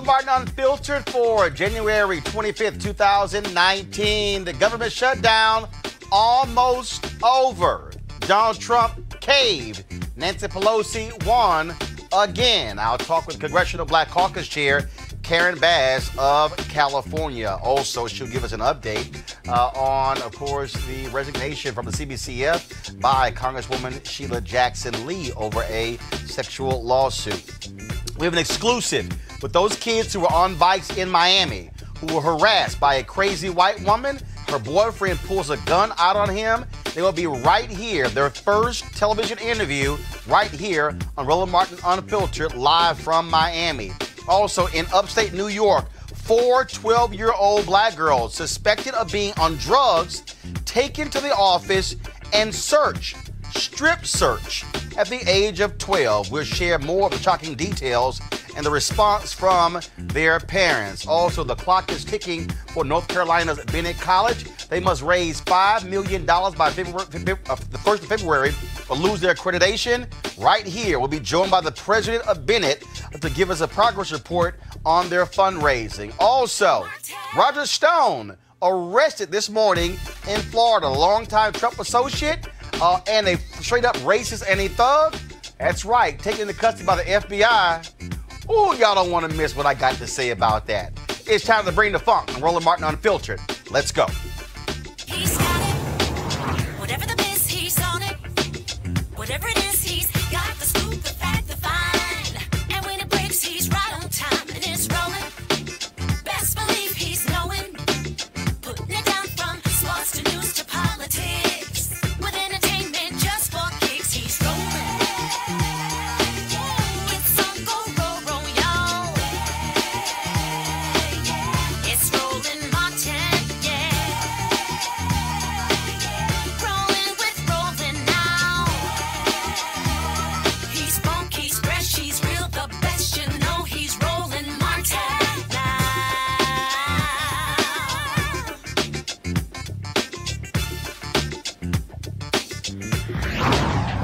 Martin Unfiltered for January 25th, 2019. The government shutdown almost over. Donald Trump caved. Nancy Pelosi won again. I'll talk with Congressional Black Caucus Chair Karen Bass of California. Also, she'll give us an update on, of course, the resignation from the CBCF by Congresswoman Sheila Jackson Lee over a sexual lawsuit. We have an exclusive with those kids who were on bikes in Miami who were harassed by a crazy white woman. Her boyfriend pulls a gun out on him. They will be right here, their first television interview right here on Roland Martin Unfiltered, live from Miami. Also, in upstate New York, 4 12-year-old black girls suspected of being on drugs taken to the office and strip search at the age of 12. We'll share more of the shocking details and the response from their parents. Also, the clock is ticking for North Carolina's Bennett College. They must raise $5 million by the 1st of February or lose their accreditation. Right here, we'll be joined by the president of Bennett to give us a progress report on their fundraising. Also, Roger Stone arrested this morning in Florida, a longtime Trump associate and a straight-up racist and a thug. That's right, taken into custody by the FBI. Ooh, y'all don't want to miss what I got to say about that. It's time to bring the funk on Roland Martin Unfiltered. Let's go. He's got it. Whatever the biz, he's on it. Whatever it is, he's got the scoop, the fact, the fine. And when it breaks, he's right on time and it's rolling. Best believe he's knowing. Putting it down from sports to news to politics. With entertainment just for kicks, he's rolling. It's on go, roll, y'all. It's Roland Martin, yeah. Rolling with Roland now. He's funk, he's fresh, he's real, the best, you know he's Roland Martin now.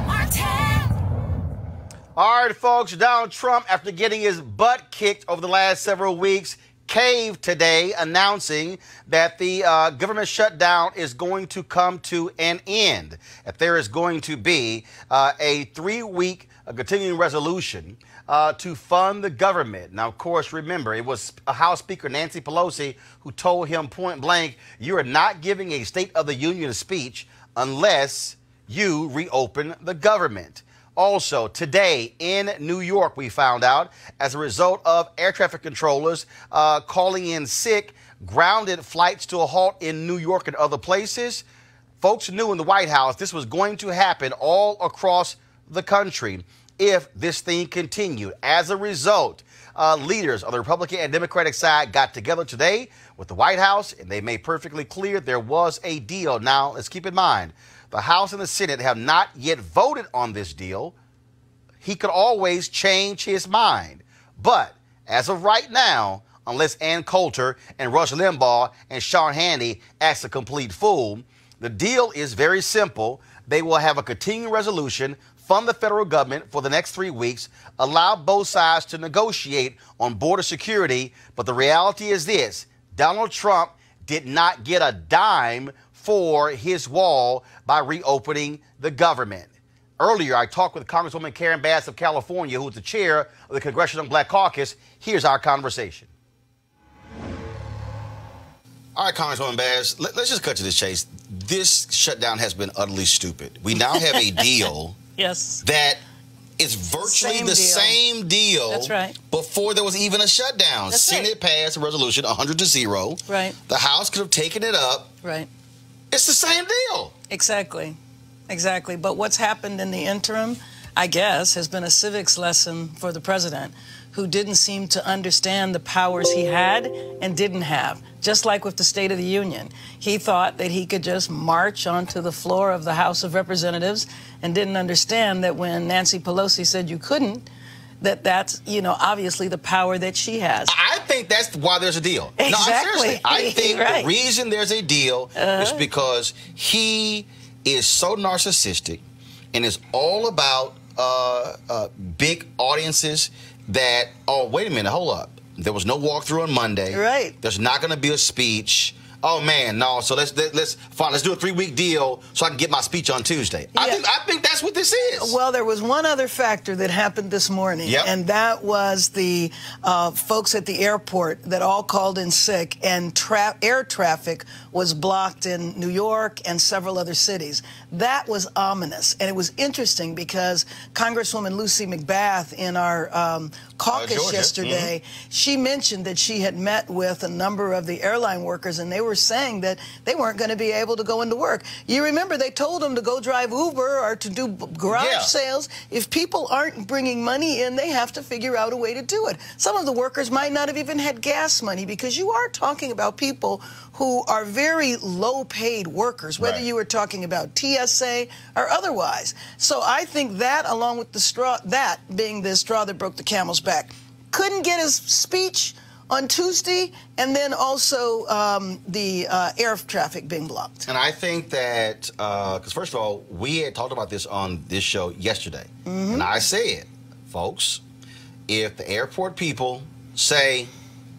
Martin. All right, folks, Donald Trump, after getting his butt kicked over the last several weeks, caved today, announcing that the government shutdown is going to come to an end. That there is going to be a 3-week continuing resolution to fund the government. Now, of course, remember, it was House Speaker Nancy Pelosi who told him point blank, you are not giving a State of the Union speech unless you reopen the government. Also, today in New York, we found out, as a result of air traffic controllers calling in sick, grounded flights to a halt in New York and other places. Folks knew in the White House this was going to happen all across the country if this thing continued. As a result, leaders on the Republican and Democratic side got together today with the White House, and they made perfectly clear there was a deal. Now, let's keep in mind, the House and the Senate have not yet voted on this deal. He could always change his mind. But as of right now, unless Ann Coulter and Rush Limbaugh and Sean Hannity act a complete fool, the deal is very simple. They will have a continuing resolution, fund the federal government for the next 3 weeks, allow both sides to negotiate on border security. But the reality is this: Donald Trump did not get a dime for his wall by reopening the government. Earlier, I talked with Congresswoman Karen Bass of California, who is the chair of the Congressional Black Caucus. Here's our conversation. All right, Congresswoman Bass, let's just cut to the chase. This shutdown has been utterly stupid. We now have a deal yes. that is virtually the same deal. That's right. Before there was even a shutdown. That's Senate right. passed a resolution 100-0. Right. The House could have taken it up. Right. It's the same deal. Exactly. Exactly. But what's happened in the interim, I guess, has been a civics lesson for the president, who didn't seem to understand the powers he had and didn't have. Just like with the State of the Union. He thought that he could just march onto the floor of the House of Representatives and didn't understand that when Nancy Pelosi said you couldn't, that's, obviously the power that she has. I think that's why there's a deal. Exactly. No, seriously. I think right. the reason there's a deal is because he is so narcissistic and is all about big audiences that, oh, wait a minute, hold up. There was no walkthrough on Monday. Right. There's not going to be a speech. Oh man, no. So let's do a 3-week deal so I can get my speech on Tuesday. Yeah. I think that's what this is. Well, there was one other factor that happened this morning, and that was the folks at the airport that all called in sick, and air traffic was blocked in New York and several other cities. That was ominous, and it was interesting because Congresswoman Lucy McBath in our caucus yesterday, she mentioned that she had met with a number of the airline workers, and they were saying that they weren't going to be able to go into work. You remember they told them to go drive Uber or to do garage sales. If people aren't bringing money in, they have to figure out a way to do it. Some of the workers might not have even had gas money, because you are talking about people who are very low-paid workers, whether you were talking about TSA or otherwise. So I think that, along with the straw, that being the straw that broke the camel's back, couldn't get his speech on Tuesday, and then also the air traffic being blocked. And I think that, because first of all, we had talked about this on this show yesterday, and I said, folks, if the airport people say,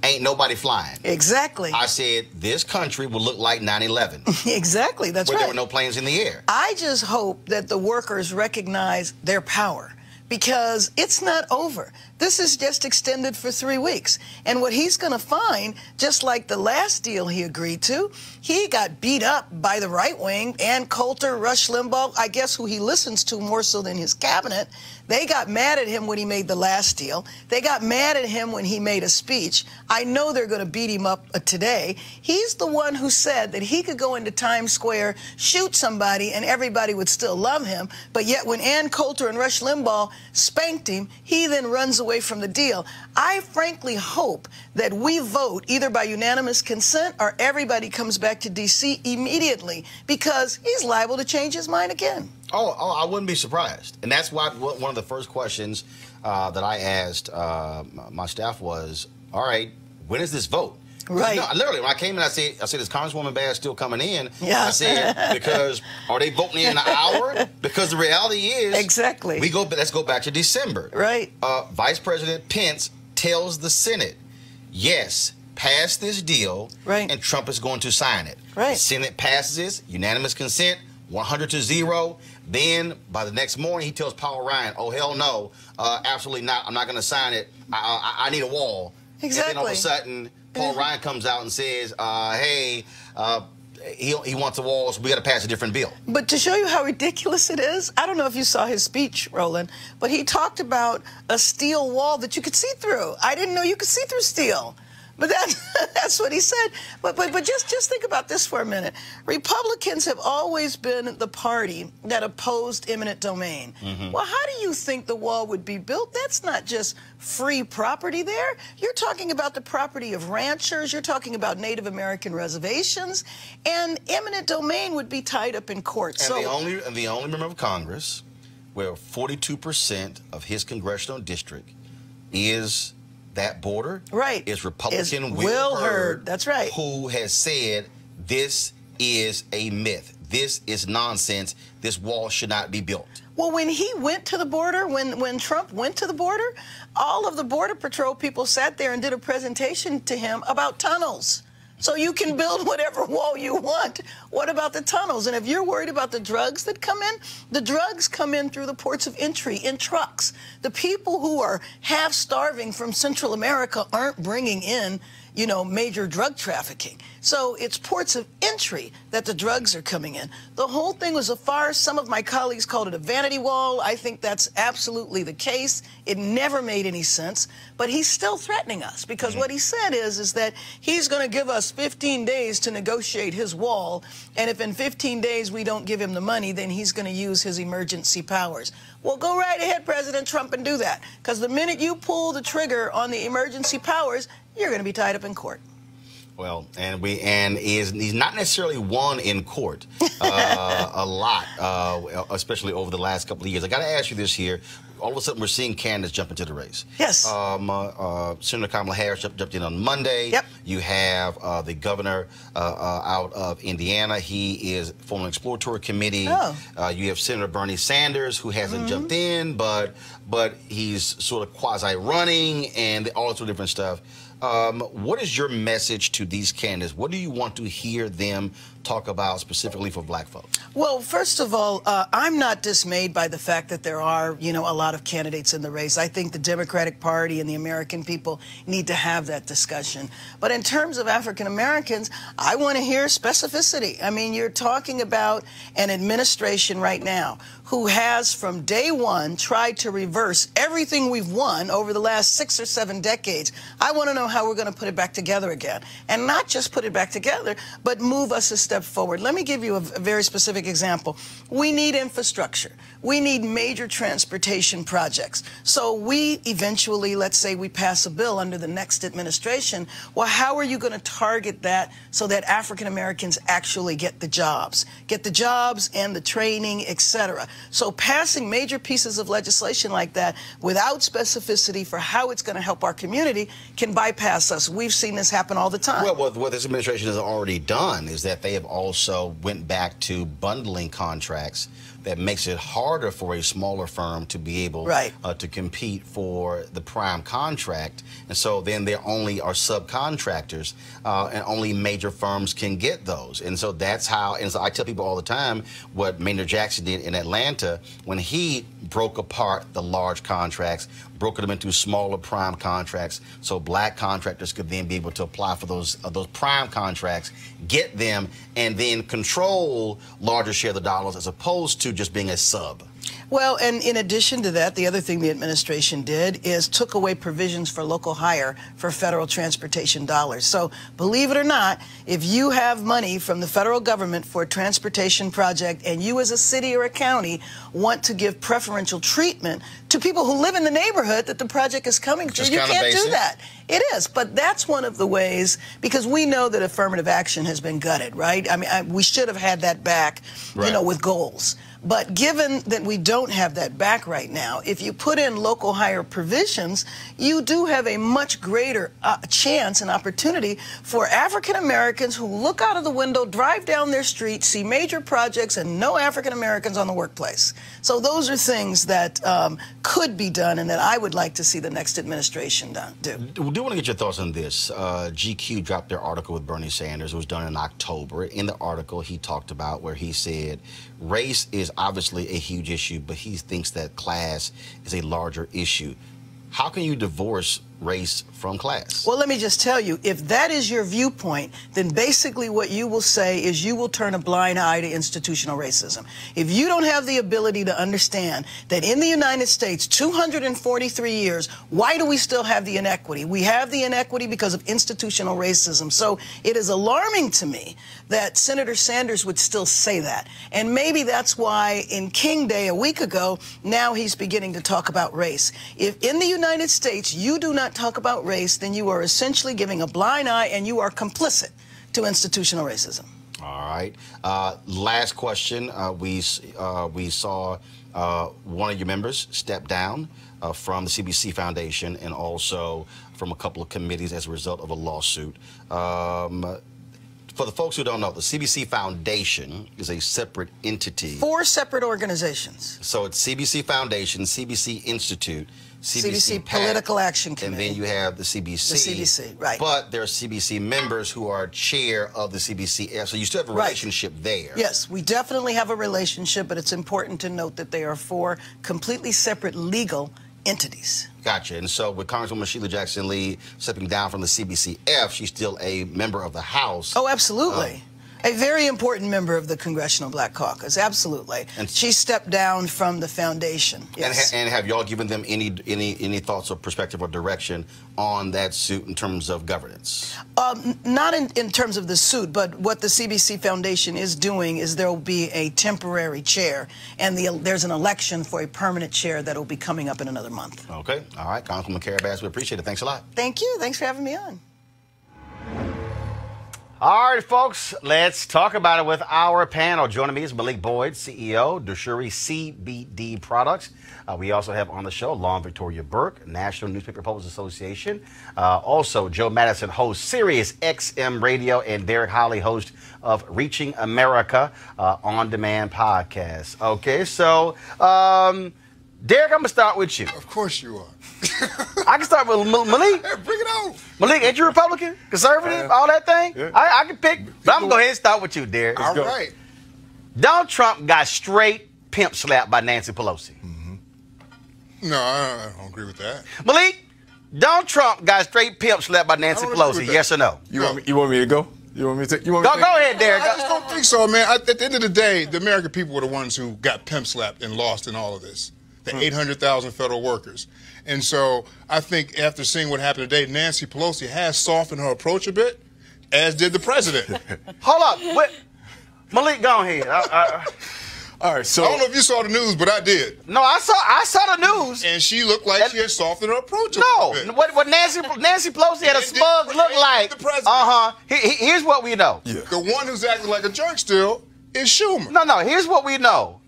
ain't nobody flying. Exactly. I said, this country will look like 9/11. Exactly, that's where right. there were no planes in the air. I just hope that the workers recognize their power, because it's not over. This is just extended for 3 weeks. And what he's going to find, just like the last deal he agreed to, he got beat up by the right wing, Ann Coulter, Rush Limbaugh, I guess who he listens to more so than his cabinet. They got mad at him when he made the last deal. They got mad at him when he made a speech. I know they're going to beat him up today. He's the one who said that he could go into Times Square, shoot somebody, and everybody would still love him. But yet when Ann Coulter and Rush Limbaugh spanked him, he then runs away from the deal. I frankly hope that we vote either by unanimous consent or everybody comes back to D.C. immediately, because he's liable to change his mind again. Oh, I wouldn't be surprised. And that's why one of the first questions that I asked my staff was, all right, when is this vote? Right. No, literally, when I came in, I said, is Congresswoman Bass still coming in? Yeah. I said, because are they voting in an hour? Because the reality is, exactly. Let's go back to December. Right. Vice President Pence tells the Senate, yes, pass this deal, and Trump is going to sign it. Right. The Senate passes it, unanimous consent, 100-0. Then by the next morning, he tells Paul Ryan, oh, hell no, absolutely not. I'm not going to sign it. I need a wall. Exactly. And then all of a sudden, Paul Ryan comes out and says, hey, he wants a wall, so we got to pass a different bill. But to show you how ridiculous it is, I don't know if you saw his speech, Roland, but he talked about a steel wall that you could see through. I didn't know you could see through steel. But that's what he said. But just think about this for a minute. Republicans have always been the party that opposed eminent domain. Well, how do you think the wall would be built? That's not just free property there. You're talking about the property of ranchers. You're talking about Native American reservations. And eminent domain would be tied up in court. And the only member of Congress where 42% of his congressional district is that border is Republican Will Hurd. That's right. Who has said this is a myth. This is nonsense. This wall should not be built. Well, when he went to the border, when Trump went to the border, all of the Border Patrol people sat there and did a presentation to him about tunnels. So you can build whatever wall you want. What about the tunnels? And if you're worried about the drugs that come in, the drugs come in through the ports of entry in trucks. The people who are half starving from Central America aren't bringing in, you know, major drug trafficking. So it's ports of entry that the drugs are coming in. The whole thing was a farce. Some of my colleagues called it a vanity wall. I think that's absolutely the case. It never made any sense. But he's still threatening us, because what he said is that he's going to give us 15 days to negotiate his wall, and if in 15 days we don't give him the money, then he's going to use his emergency powers. Well, go right ahead, President Trump, and do that, because the minute you pull the trigger on the emergency powers, you're going to be tied up in court. Well, he's not necessarily won in court a lot, especially over the last couple of years. I got to ask you this here. All of a sudden, we're seeing candidates jump into the race. Yes. Senator Kamala Harris jumped in on Monday. Yep. You have the governor out of Indiana. He is forming an exploratory committee. Oh. You have Senator Bernie Sanders, who hasn't jumped in, but he's sort of quasi-running and all sorts of different stuff. What is your message to these candidates? What do you want to hear them talk about specifically for black folks? Well, first of all, I'm not dismayed by the fact that there are, a lot of candidates in the race. I think the Democratic Party and the American people need to have that discussion. But in terms of African Americans, I want to hear specificity. I mean, you're talking about an administration right now who has from day one tried to reverse everything we've won over the last 6 or 7 decades. I want to know how we're going to put it back together again. And not just put it back together, but move us a step forward. Let me give you a very specific example. We need infrastructure. We need major transportation projects. So we eventually, let's say we pass a bill under the next administration. Well, how are you going to target that so that African Americans actually get the jobs and the training, etc.? So passing major pieces of legislation like that without specificity for how it's going to help our community can bypass us. We've seen this happen all the time. Well, what this administration has already done is that they have also went back to bundling contracts that makes it harder for a smaller firm to be able to compete for the prime contract. And so then there only are subcontractors and only major firms can get those. And so that's how, and so I tell people all the time what Maynard Jackson did in Atlanta when he broke apart the large contracts, broke them into smaller prime contracts so black contractors could then be able to apply for those prime contracts, get them, and then control larger share of the dollars as opposed to just being a sub. Well, and in addition to that, the other thing the administration did is took away provisions for local hire for federal transportation dollars. So believe it or not, if you have money from the federal government for a transportation project and you as a city or a county want to give preferential treatment to people who live in the neighborhood that the project is coming to, you can't do that. It is, but that's one of the ways, because we know that affirmative action has been gutted, right? I mean, we should have had that back, with goals. But given that we don't have that back right now, if you put in local hire provisions, you do have a much greater chance and opportunity for African Americans who look out of the window, drive down their street, see major projects, and no African Americans on the workplace. So those are things that could be done and that I would like to see the next administration do. We do want to get your thoughts on this. GQ dropped their article with Bernie Sanders. It was done in October. In the article, he talked about where he said race is obviously a huge issue, but he thinks that class is a larger issue. How can you divorce race from class? Well, let me just tell you, if that is your viewpoint, then basically what you will say is you will turn a blind eye to institutional racism. If you don't have the ability to understand that in the United States, 243 years, why do we still have the inequity? We have the inequity because of institutional racism. So it is alarming to me that Senator Sanders would still say that. And maybe that's why in King Day a week ago, now he's beginning to talk about race. If in the United States you do not talk about race, then you are essentially giving a blind eye and you are complicit to institutional racism. All right. Last question. We saw one of your members step down from the CBC Foundation and also from a couple of committees as a result of a lawsuit. For the folks who don't know, the CBC Foundation is a separate entity. 4 separate organizations. So it's CBC Foundation, CBC Institute, CBC Political Action Committee. And then you have the CBC. The CBC, right. But there are CBC members who are chair of the CBC. So you still have a relationship there. Yes, we definitely have a relationship, but it's important to note that they are 4 completely separate legal entities. Gotcha. And so with Congresswoman Sheila Jackson Lee stepping down from the CBCF, she's still a member of the House. Oh, absolutely. A very important member of the Congressional Black Caucus, absolutely. And she stepped down from the foundation. Yes. And have y'all given them any thoughts or perspective or direction on that suit in terms of governance? Not in terms of the suit, but what the CBC Foundation is doing is there will be a temporary chair, and there's an election for a permanent chair that will be coming up in another month. Okay. All right. Congresswoman Carabas, we appreciate it. Thanks a lot. Thank you. Thanks for having me on. All right, folks, let's talk about it with our panel. Joining me is Malik Boyd, CEO, Dushuri CBD Products. We also have on the show Long Victoria Burke, National Newspaper Publishers Association. Also, Joe Madison, host Sirius XM Radio, and Derek Holly, host of Reaching America on-demand podcast. Okay, so Derek, I'm going to start with you. Of course you are. I can start with Malik. Hey, bring it on. Malik, ain't you Republican, conservative, all that thing? Yeah. I can pick, but I'm going to go ahead and start with you, Derek. All right. Donald Trump got straight pimp slapped by Nancy Pelosi. No, I don't agree with that. Malik, Donald Trump got straight pimp slapped by Nancy I don't agree Pelosi. with that. Yes or no? You want me to go? You want me to? Go ahead, Derek. I just don't think so, man. At the end of the day, the American people were the ones who got pimp slapped and lost in all of this. The 800,000 federal workers. And so I think after seeing what happened today, Nancy Pelosi has softened her approach a bit, as did the president. Hold up. What? Malik, go ahead. All right, so I don't know if you saw the news, but I did. No, I saw the news. And she looked like she had softened her approach a No, little bit. what Nancy Pelosi had a And smug did- look and like. the president. Here's what we know. The one who's acting like a jerk still is Schumer. No. Here's what we know.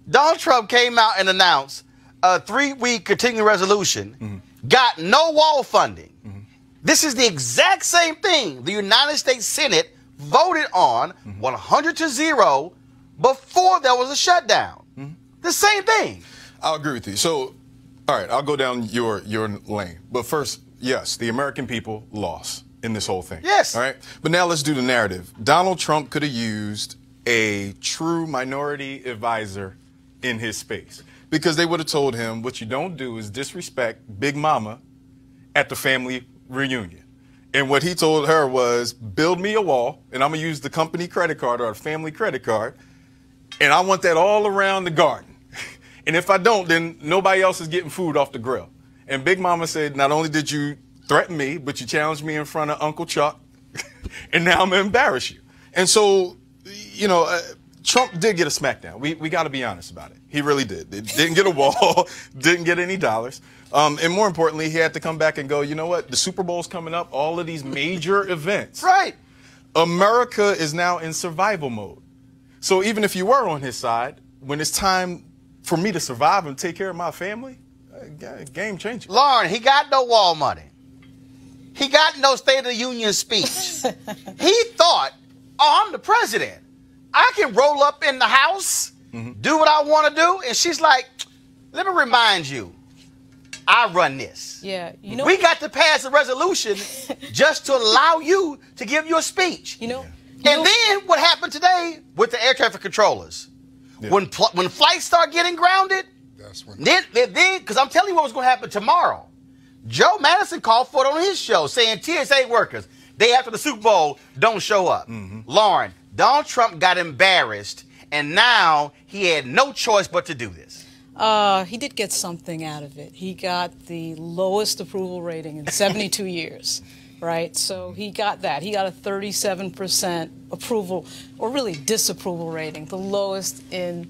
Donald Trump came out and announced a 3-week continuing resolution, got no wall funding. This is the exact same thing the United States Senate voted on 100-0 before there was a shutdown. The same thing. I'll agree with you. So, all right, I'll go down your lane. But first, yes, the American people lost in this whole thing. Yes. All right. But now let's do the narrative. Donald Trump could have used a true minority advisor in his space, because they would have told him, what you don't do is disrespect Big Mama at the family reunion. And what he told her was, build me a wall, and I'm going to use the company credit card or a family credit card, and I want that all around the garden. And if I don't, then nobody else is getting food off the grill. And Big Mama said, not only did you threaten me, but you challenged me in front of Uncle Chuck, and now I'm going to embarrass you. And so, you know, Trump did get a smackdown. We got to be honest about it. He really did. Didn't get a wall, didn't get any dollars. And more importantly, he had to come back and go, you know what, the Super Bowl's coming up, all of these major events. Right. America is now in survival mode. So even if you were on his side, when it's time for me to survive and take care of my family, game changer. Lauren, he got no wall money. He got no State of the Union speech. He thought, oh, I'm the president. I can roll up in the house, do what I want to do. And she's like, let me remind you, I run this. Yeah, you know, We got to pass a resolution just to allow you to give your speech. you know, And then what happened today with the air traffic controllers? Yeah. When flights start getting grounded, That's when. then because I'm telling you what was going to happen tomorrow. Joe Madison called for it on his show, saying TSA workers, day after the Super Bowl, don't show up. Lauren, Donald Trump got embarrassed, and now he had no choice but to do this. he did get something out of it. He got the lowest approval rating in 72 years, right? So he got that. He got a 37% approval, or really disapproval rating, the lowest in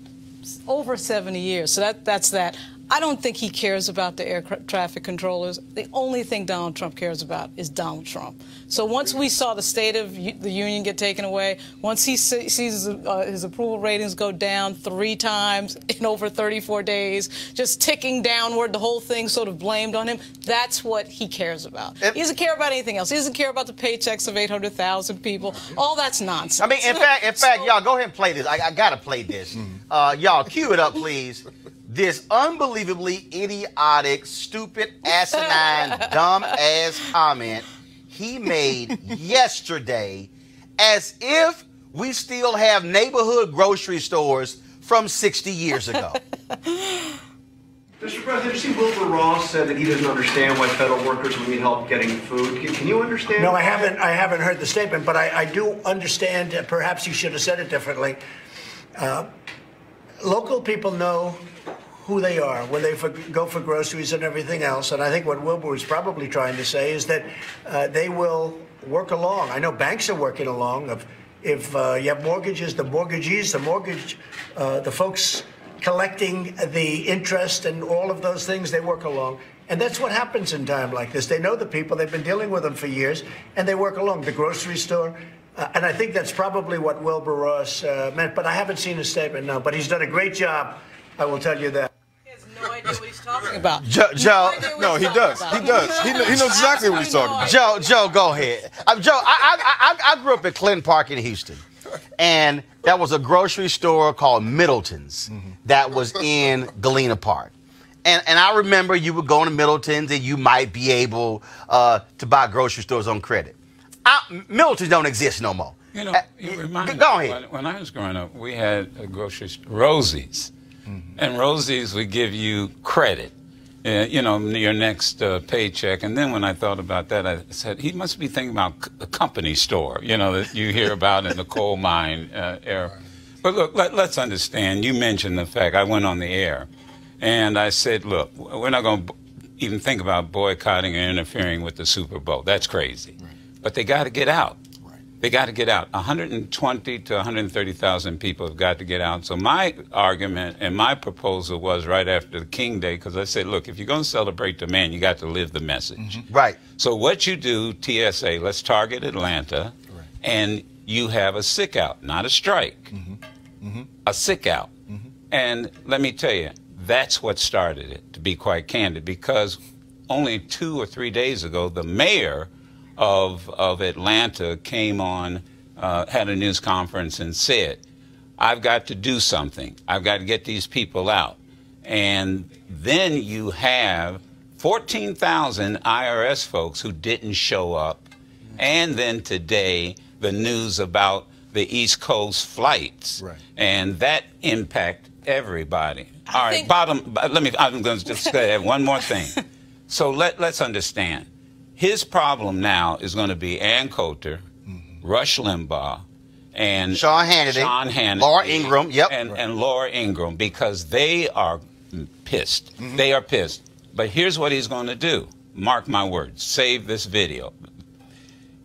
over 70 years. So that's that. I don't think he cares about the air traffic controllers. The only thing Donald Trump cares about is Donald Trump. So once we saw the State of the Union get taken away, once he sees his approval ratings go down 3 times in over 34 days, just ticking downward, the whole thing sort of blamed on him, that's what he cares about. He doesn't care about anything else. He doesn't care about the paychecks of 800,000 people. All that's nonsense. I mean, in fact, y'all go ahead and play this. I got to play this. Y'all cue it up, please. This unbelievably idiotic, stupid, asinine, dumb-ass comment he made yesterday, as if we still have neighborhood grocery stores from 60 years ago. Mr. President, you see Wilbur Ross said that he doesn't understand why federal workers would need help getting food. Can you understand? No, I haven't heard the statement, but I do understand. Perhaps you should have said it differently. Local people know who they are when they go for groceries and everything else. And I think what Wilbur was probably trying to say is that they will work along. I know banks are working along. If you have mortgages, the mortgagees, the folks collecting the interest and all of those things, they work along. And that's what happens in time like this. They know the people. They've been dealing with them for years, and they work along. The grocery store. And I think that's probably what Wilbur Ross meant. But I haven't seen his statement, no. But he's done a great job, I will tell you that. He has no idea what he's talking about. Joe, No, he does. He does. He knows exactly what he's talking about. Joe, go ahead. Joe, I grew up in Clinton Park in Houston, and that was a grocery store called Middleton's that was in Galena Park. And I remember you would go into Middleton's and you might be able to buy grocery stores on credit. Middleton's don't exist no more. You know, you remind me, go ahead. When I was growing up, we had a grocery store, Rosie's. And Rosie's would give you credit, you know, your next paycheck. And then when I thought about that, I said, he must be thinking about a company store, you know, that you hear about in the coal mine era. But look, let's understand. You mentioned the fact I went on the air. And I said, look, we're not going to even think about boycotting or interfering with the Super Bowl. That's crazy. Right. But they got to get out. Right. They got to get out. 120 to 130,000 people have got to get out. So my argument and my proposal was right after the King Day, because I said, look, if you're going to celebrate the man, you got to live the message. Right. So what you do, TSA, let's target Atlanta, and you have a sick out, not a strike, a sick out. And let me tell you, that's what started it, to be quite candid, because only 2 or 3 days ago, the mayor of Atlanta came on, had a news conference and said, I've got to do something. I've got to get these people out. And then you have 14,000 IRS folks who didn't show up. And then today, the news about the East Coast flights. Right. And that impacted everybody. All right, I'm going to just add one more thing. So let's understand. His problem now is going to be Ann Coulter, Rush Limbaugh, and Sean Hannity, Laura Ingraham, and Laura Ingraham, because they are pissed. They are pissed. But here's what he's going to do. Mark my words. Save this video.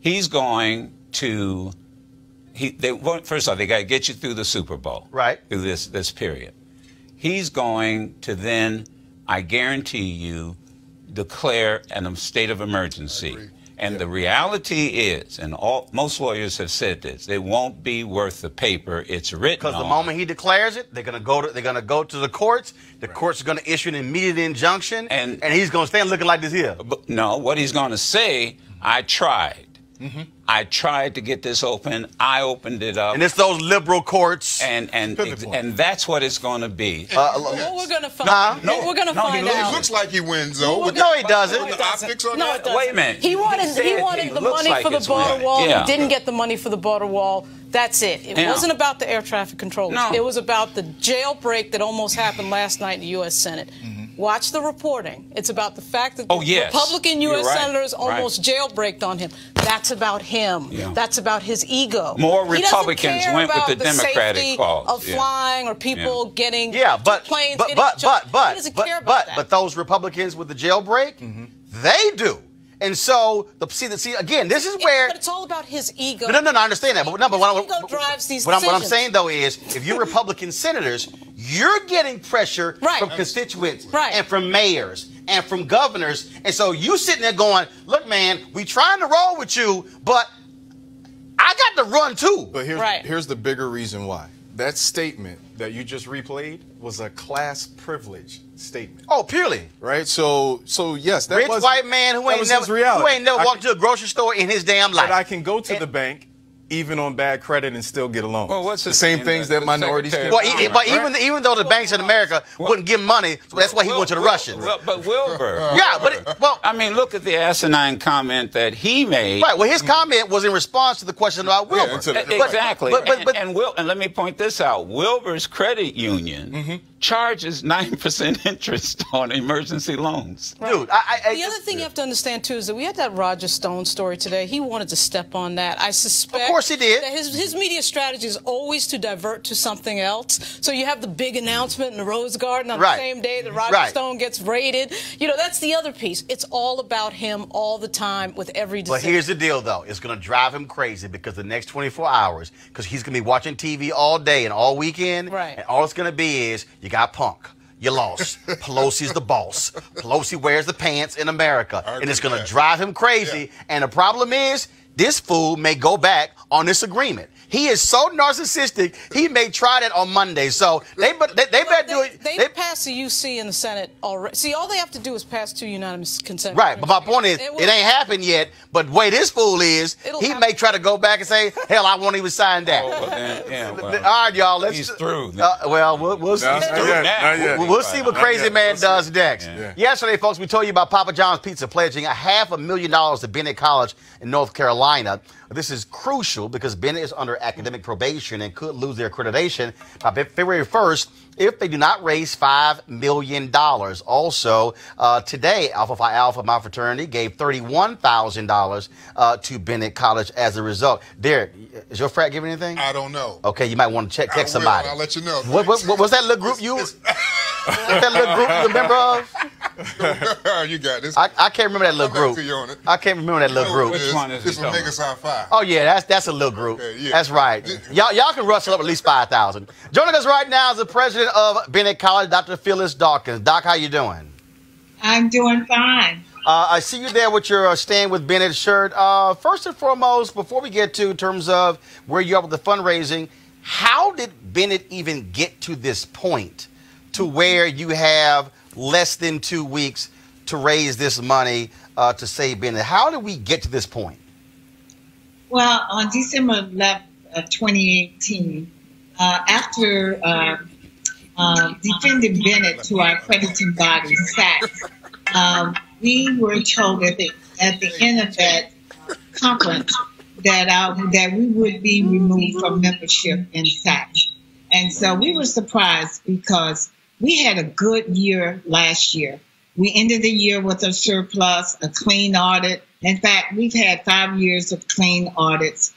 He's going to. First off, they got to get you through the Super Bowl. Right. Through this period. He's going to then, I guarantee you, declare a state of emergency. And the reality is, and most lawyers have said this, it won't be worth the paper it's written on. Because the moment he declares it, they're going to go to the courts. The courts are going to issue an immediate injunction, and he's going to stand looking like this here. But no, what he's going to say, I tried. I tried to get this open. I opened it up. And it's those liberal courts. And that's what it's going to be. What we're going to find, we're going to find out. He looks like he wins, though. No, he doesn't. No, it doesn't. Wait a minute. He wanted the money for the border wall. He didn't get the money for the border wall. That's it. It wasn't about the air traffic controllers. No. It was about the jailbreak that almost happened last night in the U.S. Senate. Watch the reporting. It's about the fact that Republican U.S. senators almost jailbreaked on him. That's about him. That's about his ego. More Republicans went with the Democratic cause. Of flying or people getting planes. But those Republicans with the jailbreak, they do. And so, again, this is where... But it's all about his ego. No, I understand that. But his ego drives these decisions. What I'm saying, though, is if you're Republican senators, you're getting pressure from constituents and from mayors and from governors. And so you sitting there going, look, man, we trying to roll with you, but I got to run, too. But here's the bigger reason why. That statement that you just replayed was a class privilege statement. Oh, purely. Right? So yes, that was... Rich white man who ain't never walked to a grocery store in his damn life. But I can go to the bank, even on bad credit, and still get a loan. Well, what's the same things that minorities can. But even though the banks in America wouldn't give money, so that's why he went to the Russians. But Wilbur. I mean, look at the asinine comment that he made. Right. Well, his comment was in response to the question about Wilbur. Exactly. And let me point this out. Wilbur's credit union charges 9% interest on emergency loans. Dude, the other thing you have to understand, too, is that we had that Roger Stone story today. He wanted to step on that. I suspect... Of course he did. That his media strategy is always to divert to something else. So you have the big announcement in the Rose Garden on the same day that Roger Stone gets raided. You know, that's the other piece. It's all about him all the time with every decision. But here's the deal, though. It's going to drive him crazy because the next 24 hours, because he's going to be watching TV all day and all weekend, and all it's going to be is, you got Punk. You lost. Pelosi's the boss. Pelosi wears the pants in America. And it's going to drive him crazy. And the problem is, this fool may go back on this agreement. He is so narcissistic. He may try that on Monday. So they better do it. They passed the UC in the Senate already. See, all they have to do is pass 2 unanimous consent. Right, but my point is, it ain't happened yet. But the way this fool is, he may try to go back and say, "Hell, I won't even sign that." All right, y'all. He's through. We'll see. We'll see what Crazy Man does next. Yesterday, folks, we told you about Papa John's Pizza pledging $500,000 to Bennett College in North Carolina. This is crucial because Bennett is under academic probation and could lose their accreditation by February 1st if they do not raise $5 million. Also, today, Alpha Phi Alpha, my fraternity, gave $31,000 to Bennett College as a result. Derek, is your frat giving anything? I don't know. Okay, you might want to text somebody. I'll let you know. What was that little group you what's that little group you remember of? You got this. I can't remember that little group. I can't remember that little group. Which one is this? Will make us high five. Oh yeah, that's a little group. Okay, yeah. That's right. Y'all can rustle up at least 5,000. Joining us right now is the president of Bennett College, Dr. Phyllis Dawkins. Doc, how you doing? I'm doing fine. I see you there with your Stand with Bennett shirt. First and foremost, before we get to in terms of where you are with the fundraising, how did Bennett even get to this point to where you have less than 2 weeks to raise this money to save Bennett? How did we get to this point? Well, on December 11th of 2018, after defending Bennett to our accrediting body, SAC, we were told at the end of that conference that we would be removed from membership in SAC. And so we were surprised because we had a good year last year. We ended the year with a surplus, a clean audit. In fact, we've had 5 years of clean audits.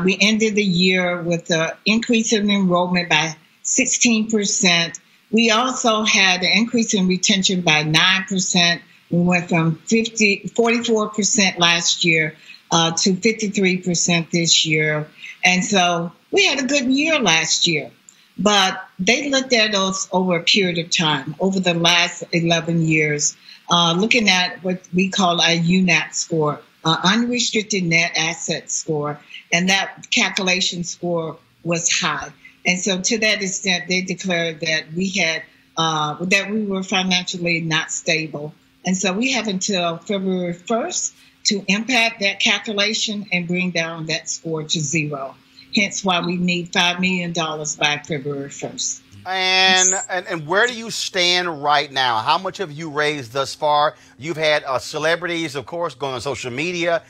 We ended the year with an increase in enrollment by 16%. We also had an increase in retention by 9%. We went from 44% last year to 53% this year. And so we had a good year last year. But they looked at us over a period of time, over the last 11 years, looking at what we call our UNAP score, unrestricted net asset score, and that calculation score was high. And so to that extent, they declared that that we were financially not stable. And so we have until February 1st to impact that calculation and bring down that score to 0. Hence why we need $5 million by February 1st. And where do you stand right now? How much have you raised thus far? You've had celebrities, of course, going on social media,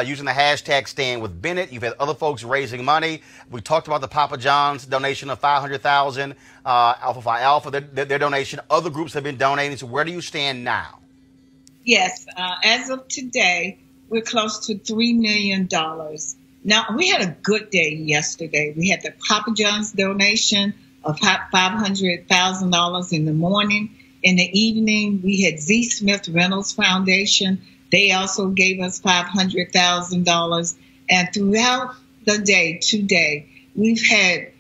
using the hashtag Stand with Bennett. You've had other folks raising money. We talked about the Papa John's donation of $500,000, Alpha Phi Alpha, their donation. Other groups have been donating. So where do you stand now? Yes, as of today, we're close to $3 million. Now, we had a good day yesterday. We had the Papa John's donation of $500,000 in the morning. In the evening, we had Z. Smith Reynolds Foundation. They also gave us $500,000. And throughout the day, today, we've had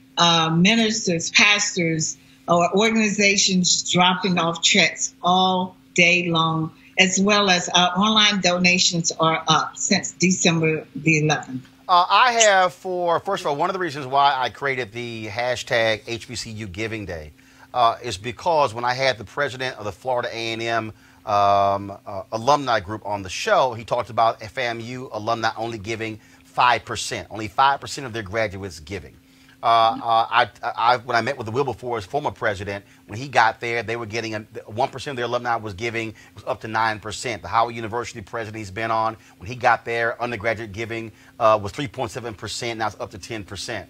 ministers, pastors, or organizations dropping off checks all day long, as well as our online donations are up since December the 11th. I have first of all, one of the reasons why I created the hashtag HBCU Giving Day is because when I had the president of the Florida A&M alumni group on the show, he talked about FAMU alumni only giving 5%, only 5% of their graduates giving. When I met with the Wilberforce former president, when he got there, they were getting 1% of their alumni was giving, was up to 9%. The Howard University president he's been on, when he got there, undergraduate giving was 3.7%. Now it's up to 10%.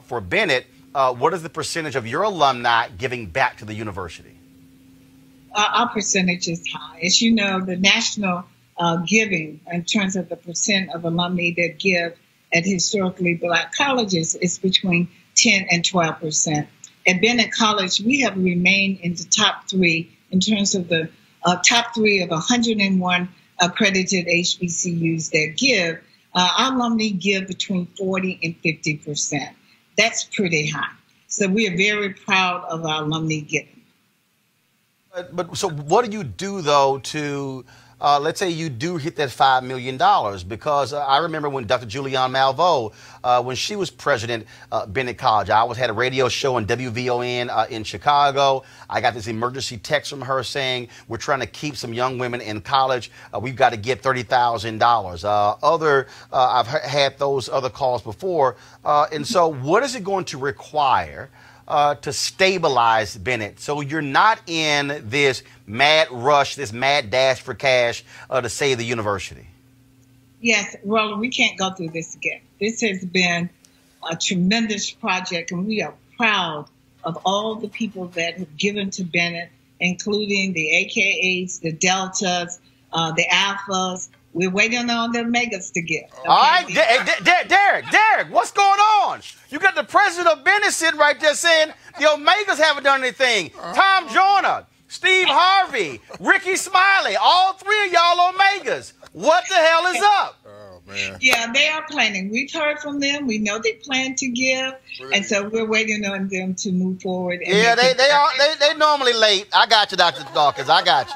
For Bennett, what is the percentage of your alumni giving back to the university? Our percentage is high. As you know, the national giving in terms of the percent of alumni that give at historically black colleges is between 10 and 12%. At Bennett College, we have remained in the top 3 in terms of the top 3 of 101 accredited HBCUs that give. Our alumni give between 40 and 50%. That's pretty high. So we are very proud of our alumni giving. But so what do you do, though, to let's say you do hit that $5 million, because I remember when Dr. Julianne Malveaux, when she was president Bennett College, I always had a radio show on WVON in Chicago. I got this emergency text from her saying, we're trying to keep some young women in college. We've got to get $30,000. I've had those other calls before. And so what is it going to require to stabilize Bennett, so you're not in this mad rush, this mad dash for cash to save the university? Yes, Roland, we can't go through this again. This has been a tremendous project, and we are proud of all the people that have given to Bennett, including the AKAs, the Deltas, the Alphas. We're waiting on the Omegas to give. Okay? All right, Derek, what's going on? You got the president of Bennett sitting right there saying the Omegas haven't done anything. Tom Joyner, Steve Harvey, Ricky Smiley, all three of y'all Omegas. What the hell is up? Oh, man. Yeah, they are planning. We've heard from them. We know they plan to give, and so we're waiting on them to move forward. And yeah, they normally late. I got you, Dr. Dawkins. I got you.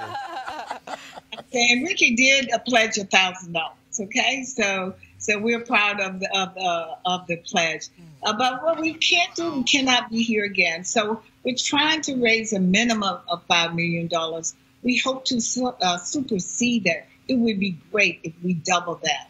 And Ricky did pledge $1,000. Okay, so we're proud of the pledge. But what we can't do, we cannot be here again. So we're trying to raise a minimum of $5 million. We hope to supersede that. It would be great if we double that.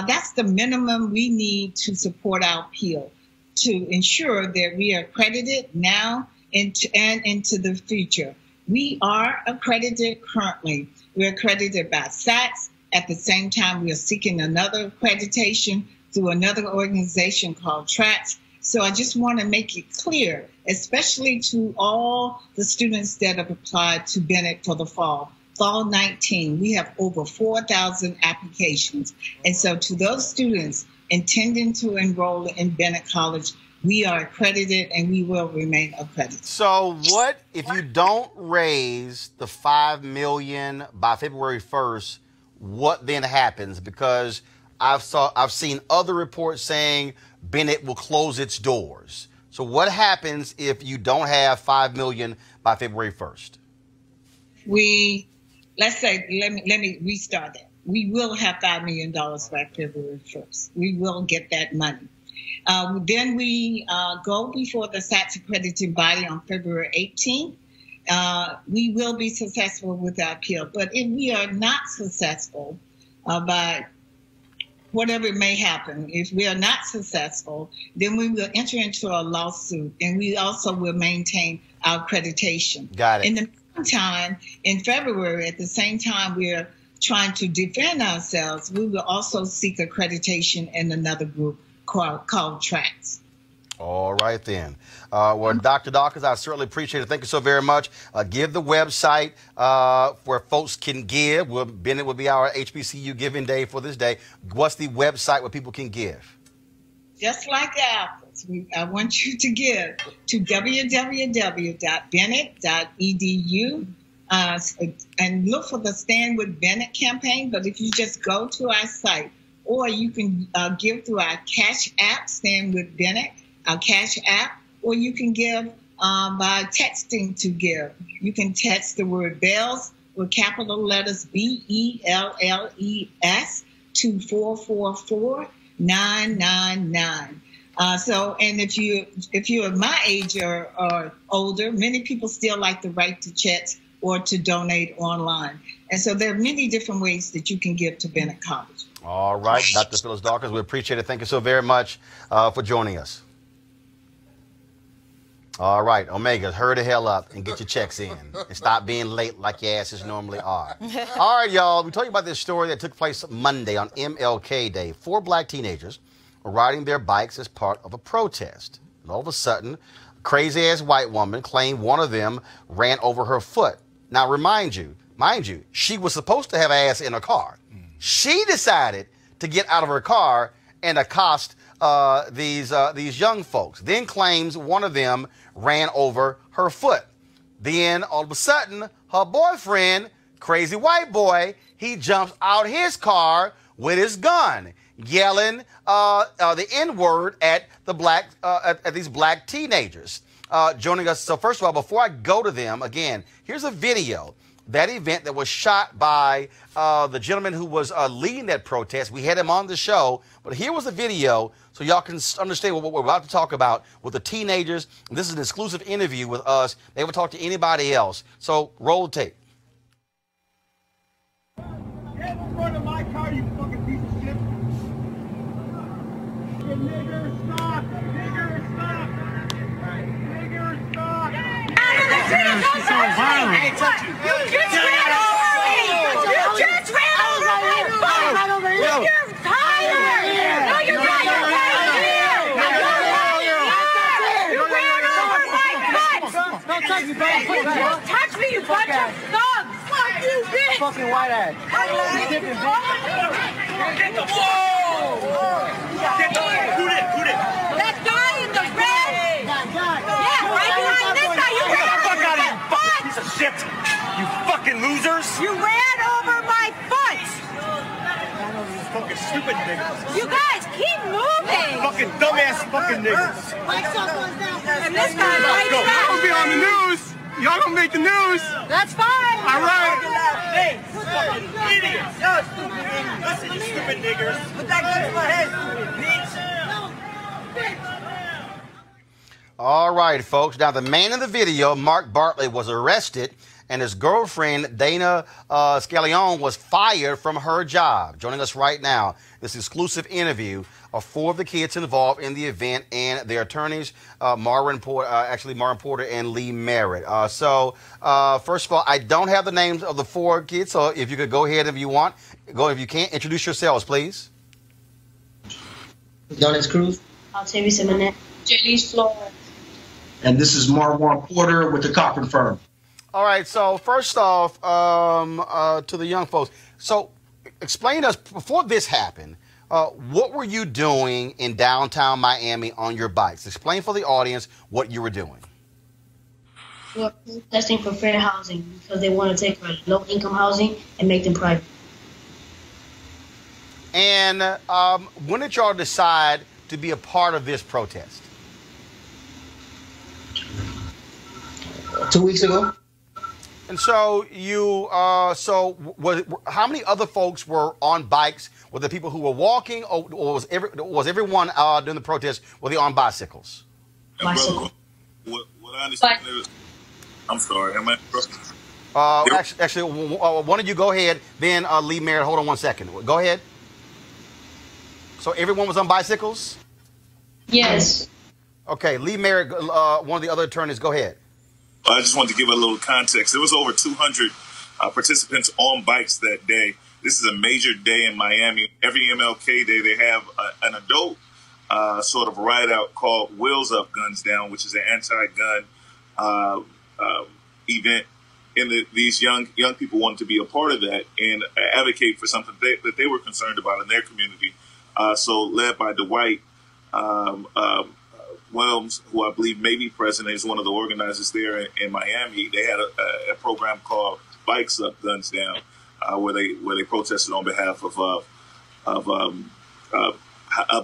That's the minimum we need to support our appeal, to ensure that we are accredited now and into the future. We are accredited currently. We're accredited by SACS. At the same time, we are seeking another accreditation through another organization called TRACS. So I just want to make it clear, especially to all the students that have applied to Bennett for the fall 19, we have over 4,000 applications. And so to those students intending to enroll in Bennett College, we are accredited and we will remain accredited. So what if you don't raise the $5 million by February 1st? What then happens? Because I've seen other reports saying Bennett will close its doors. So what happens if you don't have $5 million by February 1st? Let's say, let me restart that. We will have $5 million by February 1st. We will get that money. Then we go before the SACS accrediting body on February 18th. We will be successful with our appeal. But if we are not successful by whatever may happen, if we are not successful, then we will enter into a lawsuit, and we also will maintain our accreditation. Got it. In the meantime, in February, at the same time we're trying to defend ourselves, we will also seek accreditation in another group called TRACS. All right, then. Well, Dr. Dawkins, I certainly appreciate it. Thank you so very much. Give the website where folks can give. Bennett will be our HBCU giving day for this day. What's the website where people can give? Just like the apples, I want you to give to www.bennett.edu and look for the Stand With Bennett campaign. But if you just go to our site, or you can give through our Cash App, Stand With Bennett, our Cash App, or you can give by texting to give. You can text the word BELLS with capital letters BELLES to 444-999. And if you're my age or older, many people still like to write the checks or to donate online. And so there are many different ways that you can give to Bennett College. All right, Dr. Phyllis Dawkins, we appreciate it. Thank you so very much for joining us. All right, Omegas, hurry the hell up and get your checks in and stop being late like your asses normally are. All right, y'all, we told you about this story that took place Monday on MLK Day. 4 black teenagers were riding their bikes as part of a protest. And all of a sudden, a crazy-ass white woman claimed one of them ran over her foot. Now, mind you, she was supposed to have ass in her car. She decided to get out of her car and accost these young folks. Then claims one of them ran over her foot. Then all of a sudden, her boyfriend, crazy white boy, he jumps out his car with his gun, yelling the N-word at these black teenagers. Joining us. So first of all, before I go to them, again, here's a video that event that was shot by the gentleman who was leading that protest. We had him on the show, but here was the video so y'all can understand what we're about to talk about with the teenagers. This is an exclusive interview with us. They would talk to anybody else. So roll the tape. Get in front of my car, you fucking piece of shit. Nigger, stop! Nigger, stop! Nigger, stop! She's so violent. You just ran over me! You just ran over me! You're tired! No, you're not! You're right here! You ran over my butt! Don't touch me, bro. Don't touch me, you bunch of thugs! Fuck you, bitch! Fucking white ass. That guy in the red! Yeah, right behind this guy! You ran over my butt! Piece of shit! You fucking losers! You ran over my foot! Fucking stupid niggas! You guys, keep moving! Fucking dumbass fucking niggas! And this guy right Y'all gonna be on the news! Y'all gonna make the news! That's fine! All right! Hey, fucking idiots! Listen, you stupid niggers! Put that gun in my head, bitch! All right, folks. Now, the man in the video, Mark Bartley, was arrested, and his girlfriend, Dana Scallion, was fired from her job. Joining us right now, this exclusive interview of 4 of the kids involved in the event and their attorneys, Marvin Porter and Lee Merritt. First of all, I don't have the names of the 4 kids, so if you could go ahead if you want. If you can't, introduce yourselves, please. Donis Cruz. Octavius Eminent. Janice Flores. And this is Marwan Porter with the Cochran firm. All right, so first off, to the young folks, so explain to us, before this happened, what were you doing in downtown Miami on your bikes? Explain for the audience what you were doing. We were protesting for fair housing because they want to take our low-income housing and make them private. And when did y'all decide to be a part of this protest? 2 weeks ago. And so you, how many other folks were on bikes? Were there people who were walking, or was everyone during the protest, were they on bicycles? Bicycle. What I understand is, I'm sorry, am I? Actually, one of you go ahead, then Lee Merritt, hold on 1 second. Go ahead. So everyone was on bicycles? Yes. Okay, Lee Merritt, one of the other attorneys, go ahead. I just wanted to give a little context. There was over 200 participants on bikes that day. This is a major day in Miami. Every MLK day, they have an adult sort of ride out called Wheels Up, Guns Down, which is an anti-gun event. And these young people wanted to be a part of that and advocate for something that they were concerned about in their community. So led by Dwight Williams, who I believe may be president, is one of the organizers there in Miami. They had a program called Bikes Up, Guns Down, where they protested on behalf of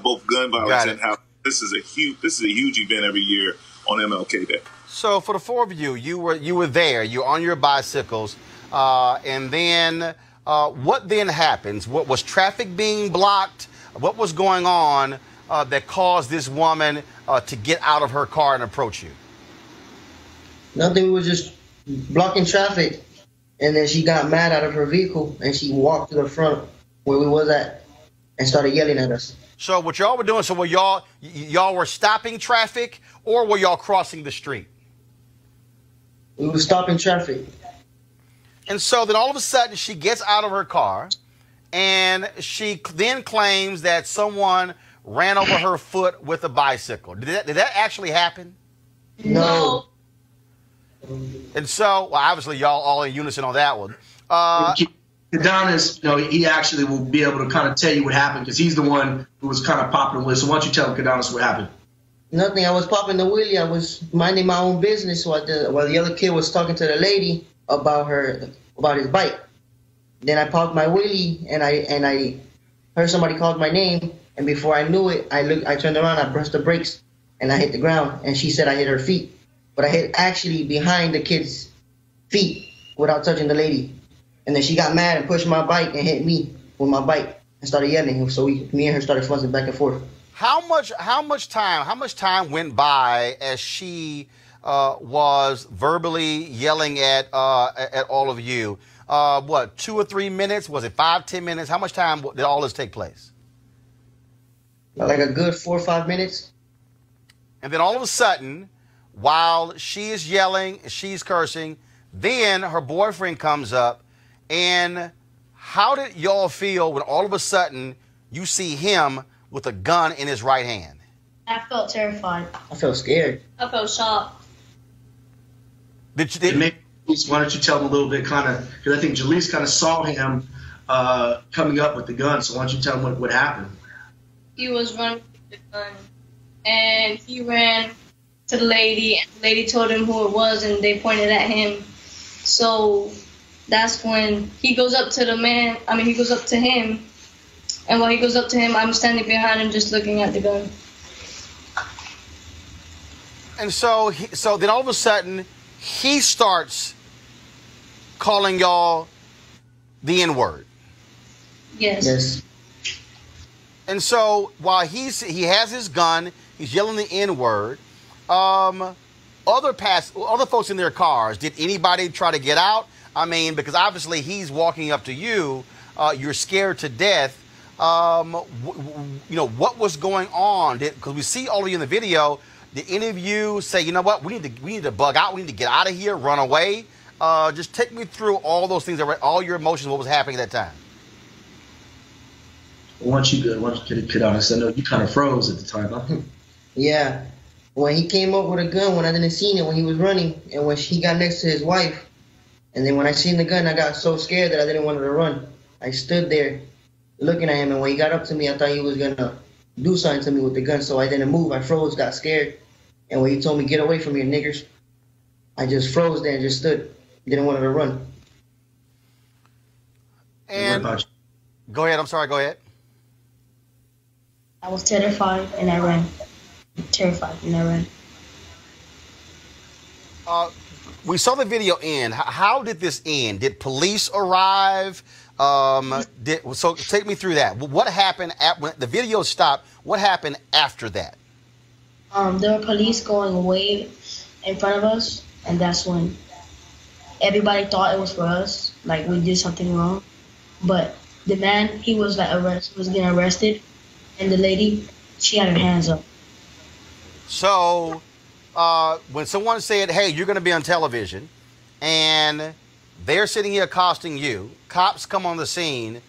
both gun violence and how this is a huge event every year on MLK Day. So for the 4 of you, you were there. You're on your bicycles, and then what then happens? What was traffic being blocked? What was going on that caused this woman to get out of her car and approach you? Nothing. We were just blocking traffic, and then she got mad out of her vehicle, and she walked to the front where we was at and started yelling at us. So what y'all were doing? So were y'all were stopping traffic, or were y'all crossing the street? We were stopping traffic. And so then all of a sudden she gets out of her car, and she then claims that someone ran over her foot with a bicycle. Did that actually happen? No. And so, well, obviously, y'all all in unison on that one. Adonis, he actually will be able to kind of tell you what happened because he's the one who was kind of popping with. So why don't you tell Adonis what happened? Nothing. I was popping the wheelie. I was minding my own business while the other kid was talking to the lady about his bike. Then I popped my wheelie and I heard somebody called my name. And before I knew it, I turned around, I pressed the brakes, and I hit the ground. And she said I hit her feet. But I hit actually behind the kid's feet without touching the lady. And then she got mad and pushed my bike and hit me with my bike and started yelling. So me and her started fussing back and forth. How much time went by as she was verbally yelling at all of you? What, 2 or 3 minutes? Was it 5, 10 minutes? How much time did all this take place? Like a good 4 or 5 minutes. And then all of a sudden, while she is yelling, she's cursing, then her boyfriend comes up. And how did y'all feel when all of a sudden you see him with a gun in his right hand? I felt terrified. I felt scared. I felt shocked. Why don't you tell him a little bit, kind of, because I think Jalise kind of saw him coming up with the gun. So why don't you tell him what happened? He was running with the gun, and he ran to the lady, and the lady told him who it was, and they pointed at him. So that's when he goes up to he goes up to him, and while he goes up to him, I'm standing behind him just looking at the gun. And so then all of a sudden, he starts calling y'all the N-word. Yes. And so while he has his gun, he's yelling the N-word. Other folks in their cars, did anybody try to get out? I mean, because obviously he's walking up to you. You're scared to death. What was going on? Because we see all of you in the video. Did any of you say, you know what, we need to bug out, we need to get out of here, run away? Just take me through all those things, all your emotions, what was happening at that time. Once you get honest, I know you kind of froze at the time, huh? Yeah. When he came up with a gun, when I didn't see it, when he was running, and when he got next to his wife, and then when I seen the gun, I got so scared that I didn't want to run. I stood there looking at him, and when he got up to me, I thought he was going to do something to me with the gun, so I didn't move. I froze, got scared. And when he told me, get away from here, niggers, I just froze there and just stood. Didn't want to run. And go ahead. I'm sorry. Go ahead. I was terrified and I ran. We saw the video end. How did this end? Did police arrive? So take me through that. What happened when the video stopped? What happened after that? There were police going away in front of us, and that's when everybody thought it was for us, like we did something wrong. But the man, he was getting arrested, and the lady, she had her hands up. So when someone said, hey, you're going to be on television, and they're sitting here accosting you, cops come on the scene,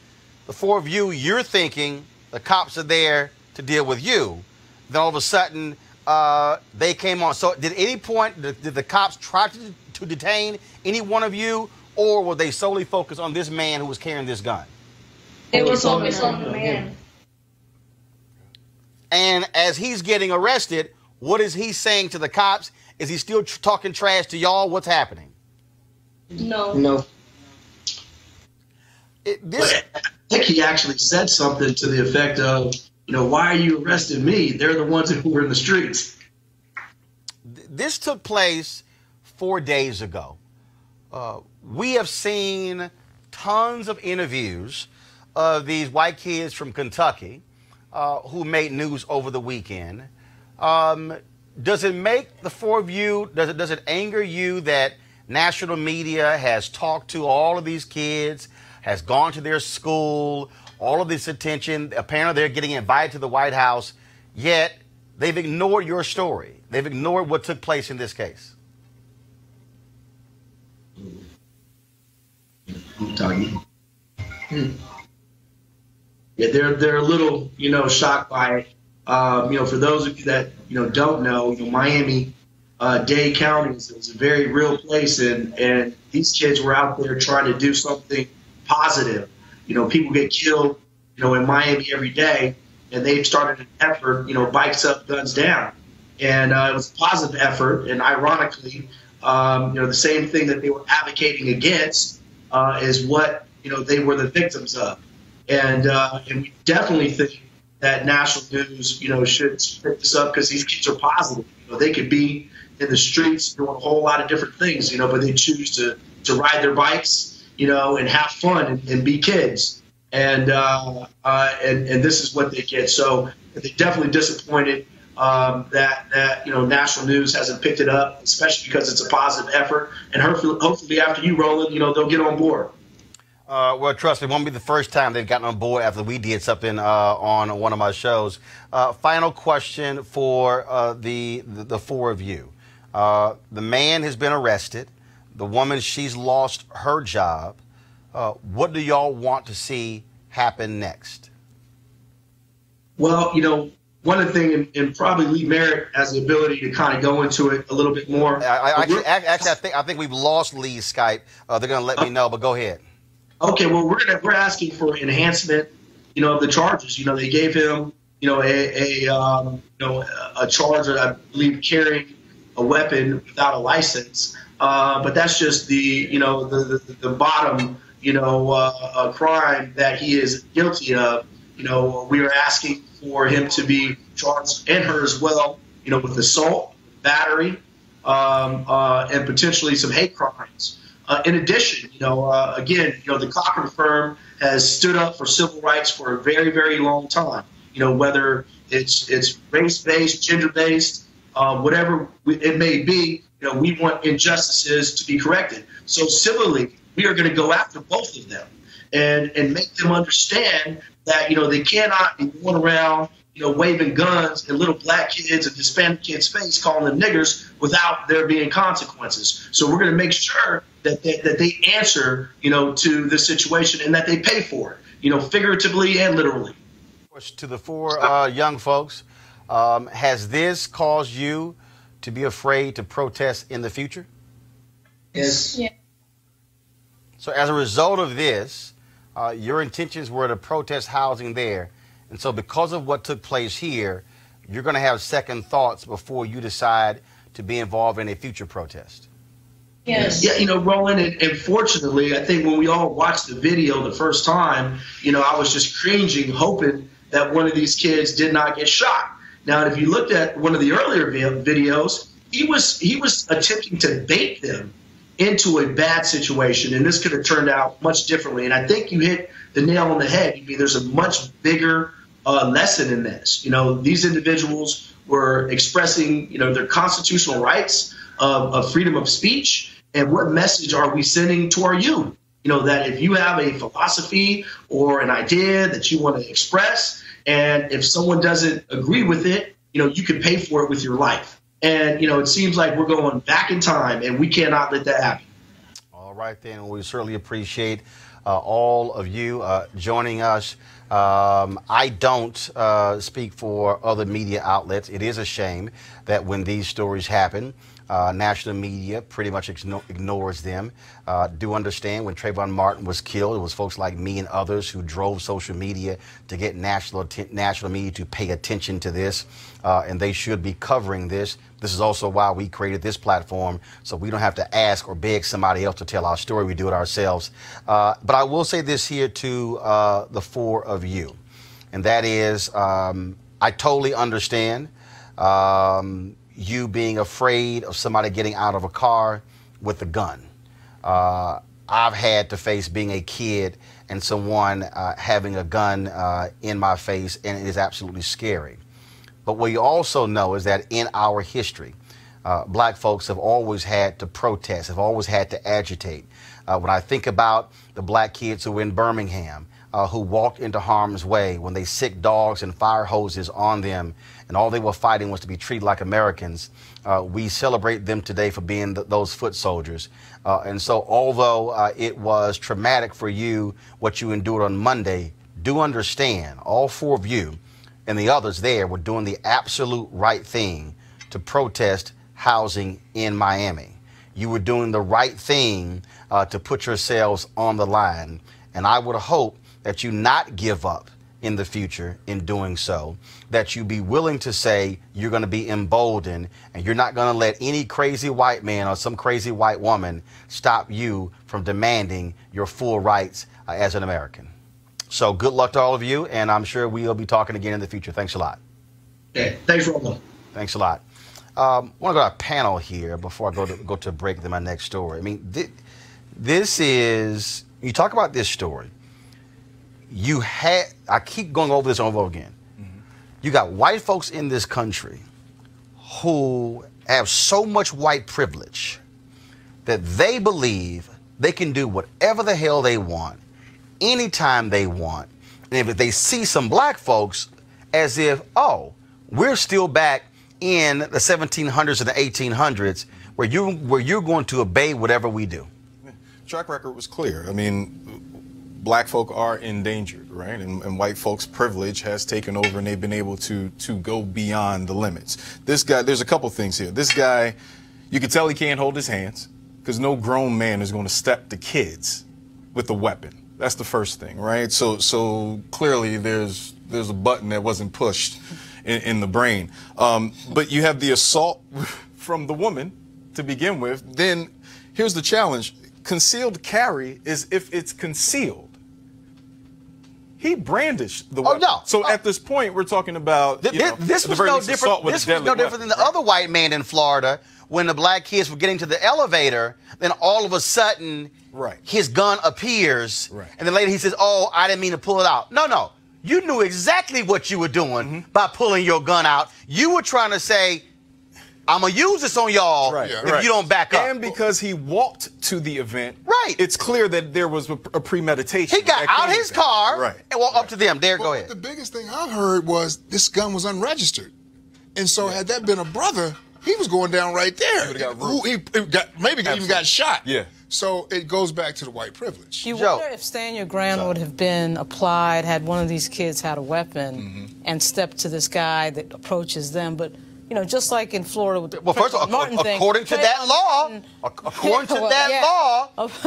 the four of you, you're thinking the cops are there to deal with you. Then all of a sudden, they came on. So at any point, did the cops try to detain any one of you, or were they solely focused on this man who was carrying this gun? They were focused on the man. And as he's getting arrested, what is he saying to the cops? Is he still talking trash to y'all? What's happening? No. I think he actually said something to the effect of, why are you arresting me? They're the ones who were in the streets. This took place 4 days ago. We have seen tons of interviews of these white kids from Kentucky who made news over the weekend. Does it make the four of you, does it anger you that national media has talked to all of these kids, has gone to their school, all of this attention, apparently they're getting invited to the White House, yet they've ignored your story. They've ignored what took place in this case. Yeah, they're a little, shocked by it. For those of you that, don't know, Miami-Dade County is a very real place, and these kids were out there trying to do something positive. People get killed, in Miami every day, and they've started an effort, bikes up, guns down. And it was a positive effort, and ironically, the same thing that they were advocating against is what, they were the victims of. And we definitely think that national news, should pick this up because these kids are positive. They could be in the streets doing a whole lot of different things, but they choose to to ride their bikes, and have fun and be kids. And this is what they get. So they're definitely disappointed that national news hasn't picked it up, especially because it's a positive effort. And hopefully after you, Roland, they'll get on board. Well, trust me, it won't be the first time they've gotten on board after we did something on one of my shows. Final question for the four of you. The man has been arrested. The woman, she's lost her job. What do y'all want to see happen next? Well, one of the things, and probably Lee Merritt has the ability to kind of go into it a little bit more. Actually, I think we've lost Lee's Skype. They're going to let me know, but go ahead. Okay, well, we're asking for enhancement, of the charges. They gave him, a charge of, I believe, carrying a weapon without a license. But that's just the bottom, crime that he is guilty of. We are asking for him to be charged, and her as well, with assault, battery, and potentially some hate crimes. In addition, again, the Cochran firm has stood up for civil rights for a very, very long time. Whether it's race-based, gender-based, whatever it may be, we want injustices to be corrected. So civilly, we are going to go after both of them and make them understand that, they cannot be going around, waving guns in little black kids and Hispanic kids' face, calling them niggers without there being consequences. So we're going to make sure that they answer, to this situation and that they pay for it, figuratively and literally. To the four young folks, has this caused you to be afraid to protest in the future? Yes. Yeah. So as a result of this, your intentions were to protest housing there. And so because of what took place here, you're going to have second thoughts before you decide to be involved in a future protest. Yes. Yeah, Roland, and fortunately, I think when we all watched the video the first time, I was just cringing, hoping that one of these kids did not get shot. Now, if you looked at one of the earlier videos, he was attempting to bait them into a bad situation, and this could have turned out much differently. And I think you hit the nail on the head. I mean, there's a much bigger lesson in this. These individuals were expressing, their constitutional rights of freedom of speech. And what message are we sending to our youth? That if you have a philosophy or an idea that you want to express, and if someone doesn't agree with it, you can pay for it with your life. And, it seems like we're going back in time, and we cannot let that happen. All right, then. We certainly appreciate all of you joining us. I don't speak for other media outlets. It is a shame that when these stories happen, national media pretty much ignores them. Do understand when Trayvon Martin was killed, it was folks like me and others who drove social media to get national media to pay attention to this, and they should be covering this. This is also why we created this platform, so we don't have to ask or beg somebody else to tell our story. We do it ourselves. But I will say this here to the four of you, and that is I totally understand you being afraid of somebody getting out of a car with a gun. I've had to face being a kid and someone having a gun in my face, and it is absolutely scary. But what you also know is that in our history, black folks have always had to protest, have always had to agitate. When I think about the black kids who were in Birmingham, who walked into harm's way when they sicked dogs and fire hoses on them, and all they were fighting was to be treated like Americans. We celebrate them today for being those foot soldiers. And so although it was traumatic for you, what you endured on Monday, do understand all four of you and the others there were doing the absolute right thing to protest housing in Miami. You were doing the right thing to put yourselves on the line. And I would hope that you not give up in the future in doing so, that you be willing to say you're going to be emboldened and you're not going to let any crazy white man or some crazy white woman stop you from demanding your full rights as an American. So good luck to all of you, and I'm sure we'll be talking again in the future. Thanks a lot. Okay, thanks, Roland. Thanks a lot. I want to go to our panel here before I go to break to my next story. I mean, This is, you talk about this story. I keep going over this over again. You got white folks in this country who have so much white privilege that they believe they can do whatever the hell they want, anytime they want. And if they see some black folks as if, oh, we're still back in the 1700s and the 1800s where you're going to obey whatever we do. Track record was clear. I mean, black folk are endangered, right? And white folks' privilege has taken over, and they've been able to go beyond the limits. This guy, there's a couple things here. This guy, you can tell he can't hold his hands because no grown man is going to step to kids with a weapon. That's the first thing, right? So clearly there's a button that wasn't pushed in the brain. But you have the assault from the woman to begin with. Then here's the challenge. Concealed carry is if it's concealed. He brandished the weapon. Oh, no. So at this point, we're talking about this was no different. This was no different than the other white man in Florida when the black kids were getting to the elevator. Then all of a sudden, his gun appears, and then later he says, "Oh, I didn't mean to pull it out." No, you knew exactly what you were doing by pulling your gun out. You were trying to say, I'm going to use this on y'all if you don't back up. And because he walked to the event, it's clear that there was a premeditation. He got out his car and walked up to them. Go ahead. The biggest thing I heard was this gun was unregistered. And so had that been a brother, he was going down right there. Maybe even got shot. Yeah. So it goes back to the white privilege. You wonder if Stand Your Ground would have been applied had one of these kids had a weapon and stepped to this guy that approaches them. But just like in Florida with the first of all, according to that law,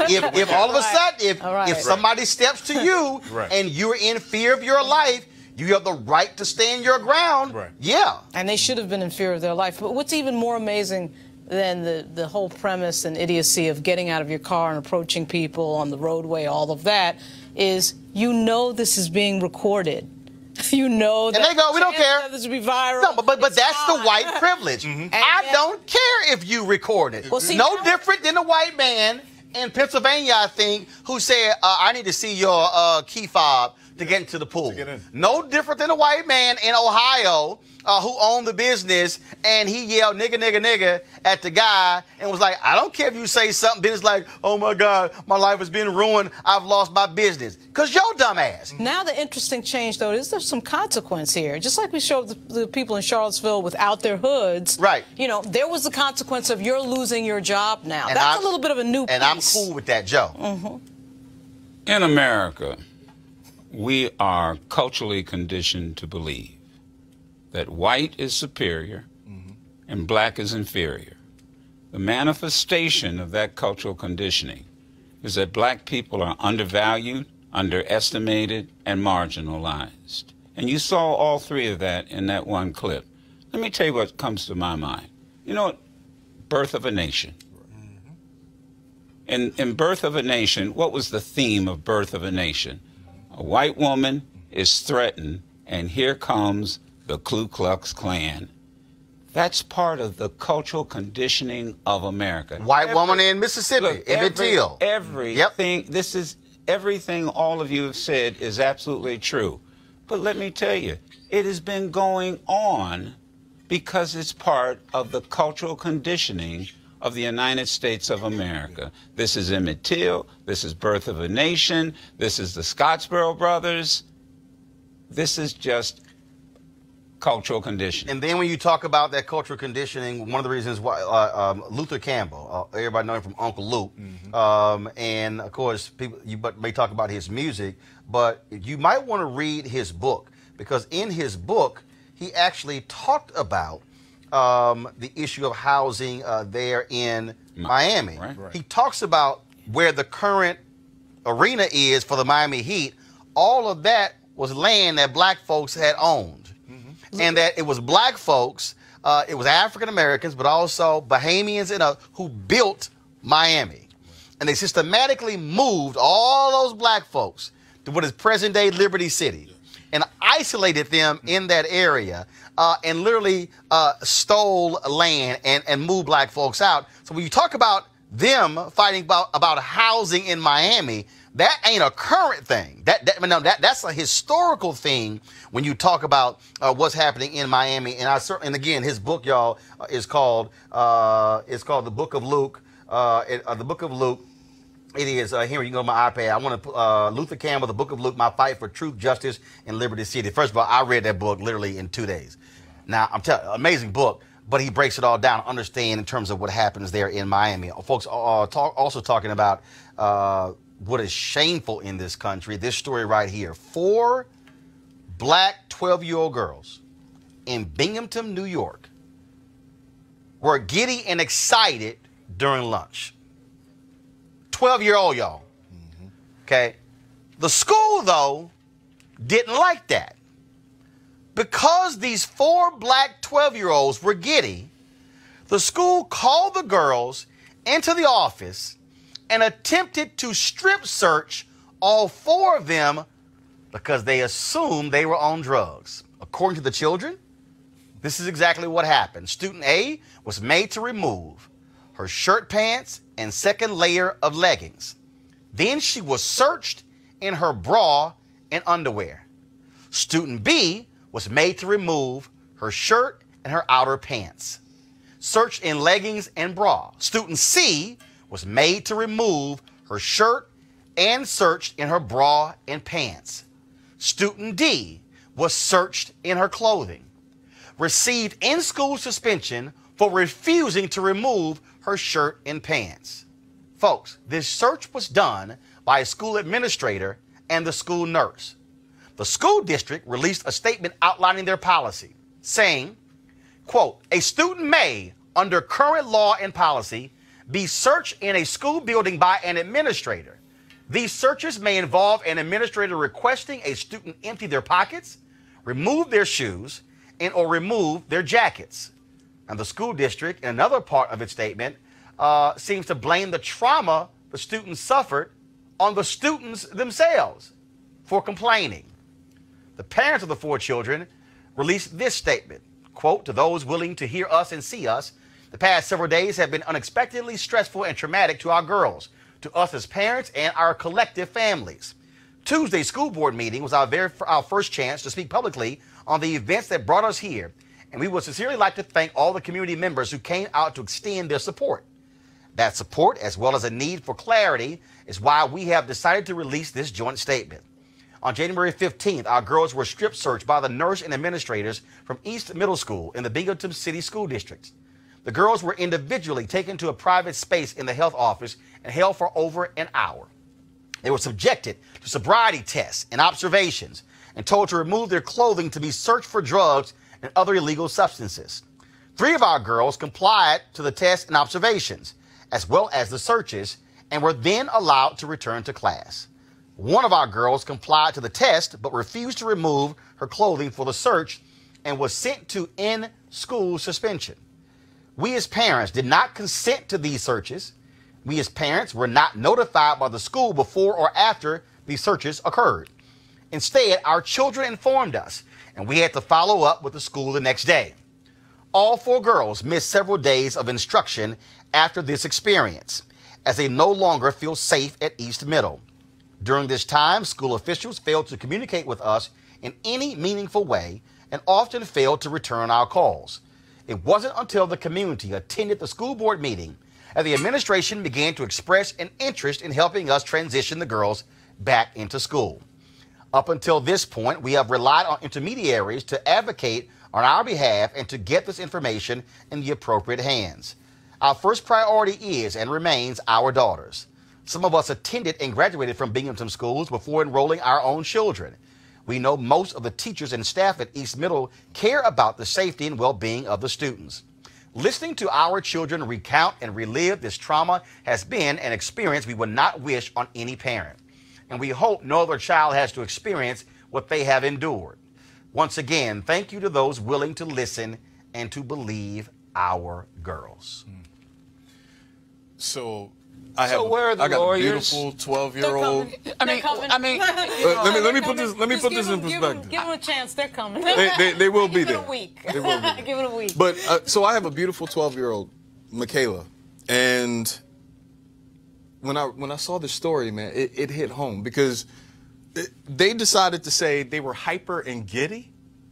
if all of a sudden, if somebody steps to you and you're in fear of your life, you have the right to stand your ground. Yeah. And they should have been in fear of their life. But what's even more amazing than the whole premise and idiocy of getting out of your car and approaching people on the roadway, all of that, is this is being recorded. And they go, we don't care. This will be viral. No, but that's the white privilege. I don't care if you record it. Well, see, no different than the white man in Pennsylvania, I think, who said, I need to see your key fob to get into the pool. No different than a white man in Ohio who owned the business, and he yelled nigga, nigga, nigga at the guy and was like, I don't care if you say something. Then it's like, oh my God, my life has been ruined. I've lost my business. Because your dumb ass. Now the interesting change, though, is there's some consequence here. Just like we showed the people in Charlottesville without their hoods. Right. There was the consequence of you're losing your job now. And that's a little bit of a new piece. And I'm cool with that, Joe. In America, we are culturally conditioned to believe that white is superior and black is inferior. The manifestation of that cultural conditioning is that black people are undervalued, underestimated, and marginalized. And you saw all three of that in that one clip. Let me tell you what comes to my mind. You know what? Birth of a Nation. In Birth of a Nation, what was the theme of Birth of a Nation? A white woman is threatened, and here comes the Ku Klux Klan. That's part of the cultural conditioning of America. White woman in Mississippi, Emmett Till. Everything, everything all of you have said is absolutely true. But let me tell you, it has been going on because it's part of the cultural conditioning of the United States of America. This is Emmett Till. This is Birth of a Nation. This is the Scottsboro Brothers. This is just cultural conditioning. And then when you talk about that cultural conditioning, one of the reasons why Luther Campbell, everybody know him from Uncle Luke, and of course people may talk about his music, but you might want to read his book, because in his book he actually talked about the issue of housing there in Miami. He talks about where the current arena is for the Miami Heat. All of that was land that black folks had owned. And that it was black folks, it was African Americans, but also Bahamians who built Miami. And they systematically moved all those black folks to what is present-day Liberty City and isolated them in that area and literally stole land and moved black folks out. So when you talk about them fighting about housing in Miami, that ain't a current thing. That's a historical thing when you talk about what's happening in Miami. And again, his book, y'all, is called The Book of Luke. The Book of Luke. It is here. You can go to my iPad. I want to Luther Campbell, The Book of Luke: My Fight for Truth, Justice, and Liberty City. First of all, I read that book literally in 2 days. Now I'm telling you, amazing book. But he breaks it all down, understand in terms of what happens there in Miami. Folks also talking about what is shameful in this country. This story right here. 4 black 12-year-old girls in Binghamton, New York were giddy and excited during lunch. 12-year-old, y'all. Okay. The school, though, didn't like that. Because these 4 black 12-year-olds were giddy, the school called the girls into the office and attempted to strip search all 4 of them because they assumed they were on drugs. According to the children, this is exactly what happened. Student A was made to remove her shirt pants and second layer of leggings. Then she was searched in her bra and underwear. Student B was made to remove her shirt and her outer pants. Searched in leggings and bra. Student C was made to remove her shirt and searched in her bra and pants. Student D was searched in her clothing. Received in-school suspension for refusing to remove her shirt and pants. Folks, this search was done by a school administrator and the school nurse. The school district released a statement outlining their policy, saying, quote, a student may, under current law and policy, be searched in a school building by an administrator. These searches may involve an administrator requesting a student empty their pockets, remove their shoes, or remove their jackets. And the school district, in another part of its statement, seems to blame the trauma the students suffered on the students themselves for complaining. The parents of the 4 children released this statement, quote, to those willing to hear us and see us, the past several days have been unexpectedly stressful and traumatic to our girls, to us as parents, and our collective families. Tuesday's school board meeting was our first chance to speak publicly on the events that brought us here, and we would sincerely like to thank all the community members who came out to extend their support. That support, as well as a need for clarity, is why we have decided to release this joint statement. On January 15th, our girls were strip searched by the nurse and administrators from East Middle School in the Binghamton City School District. The girls were individually taken to a private space in the health office and held for over an hour. They were subjected to sobriety tests and observations and told to remove their clothing to be searched for drugs and other illegal substances. 3 of our girls complied to the tests and observations, as well as the searches, and were then allowed to return to class. 1 of our girls complied to the test but refused to remove her clothing for the search and was sent to in-school suspension. We as parents did not consent to these searches. We as parents were not notified by the school before or after these searches occurred. Instead, our children informed us, and we had to follow up with the school the next day. All 4 girls missed several days of instruction after this experience, as they no longer feel safe at East Middle. During this time, school officials failed to communicate with us in any meaningful way and often failed to return our calls. It wasn't until the community attended the school board meeting that the administration began to express an interest in helping us transition the girls back into school. Up until this point, we have relied on intermediaries to advocate on our behalf and to get this information in the appropriate hands. Our first priority is and remains our daughters. Some of us attended and graduated from Binghamton schools before enrolling our own children. We know most of the teachers and staff at East Middle care about the safety and well-being of the students. Listening to our children recount and relive this trauma has been an experience we would not wish on any parent. And we hope no other child has to experience what they have endured. Once again, thank you to those willing to listen and to believe our girls. So where are the I got lawyers? a beautiful 12-year-old. Let me put this in perspective. Give them a chance. They're coming. They will be there. Give it a week. They will be there. Give it a week. But so I have a beautiful 12-year-old, Michaela, and when I saw the story, man, it hit home because they decided to say they were hyper and giddy.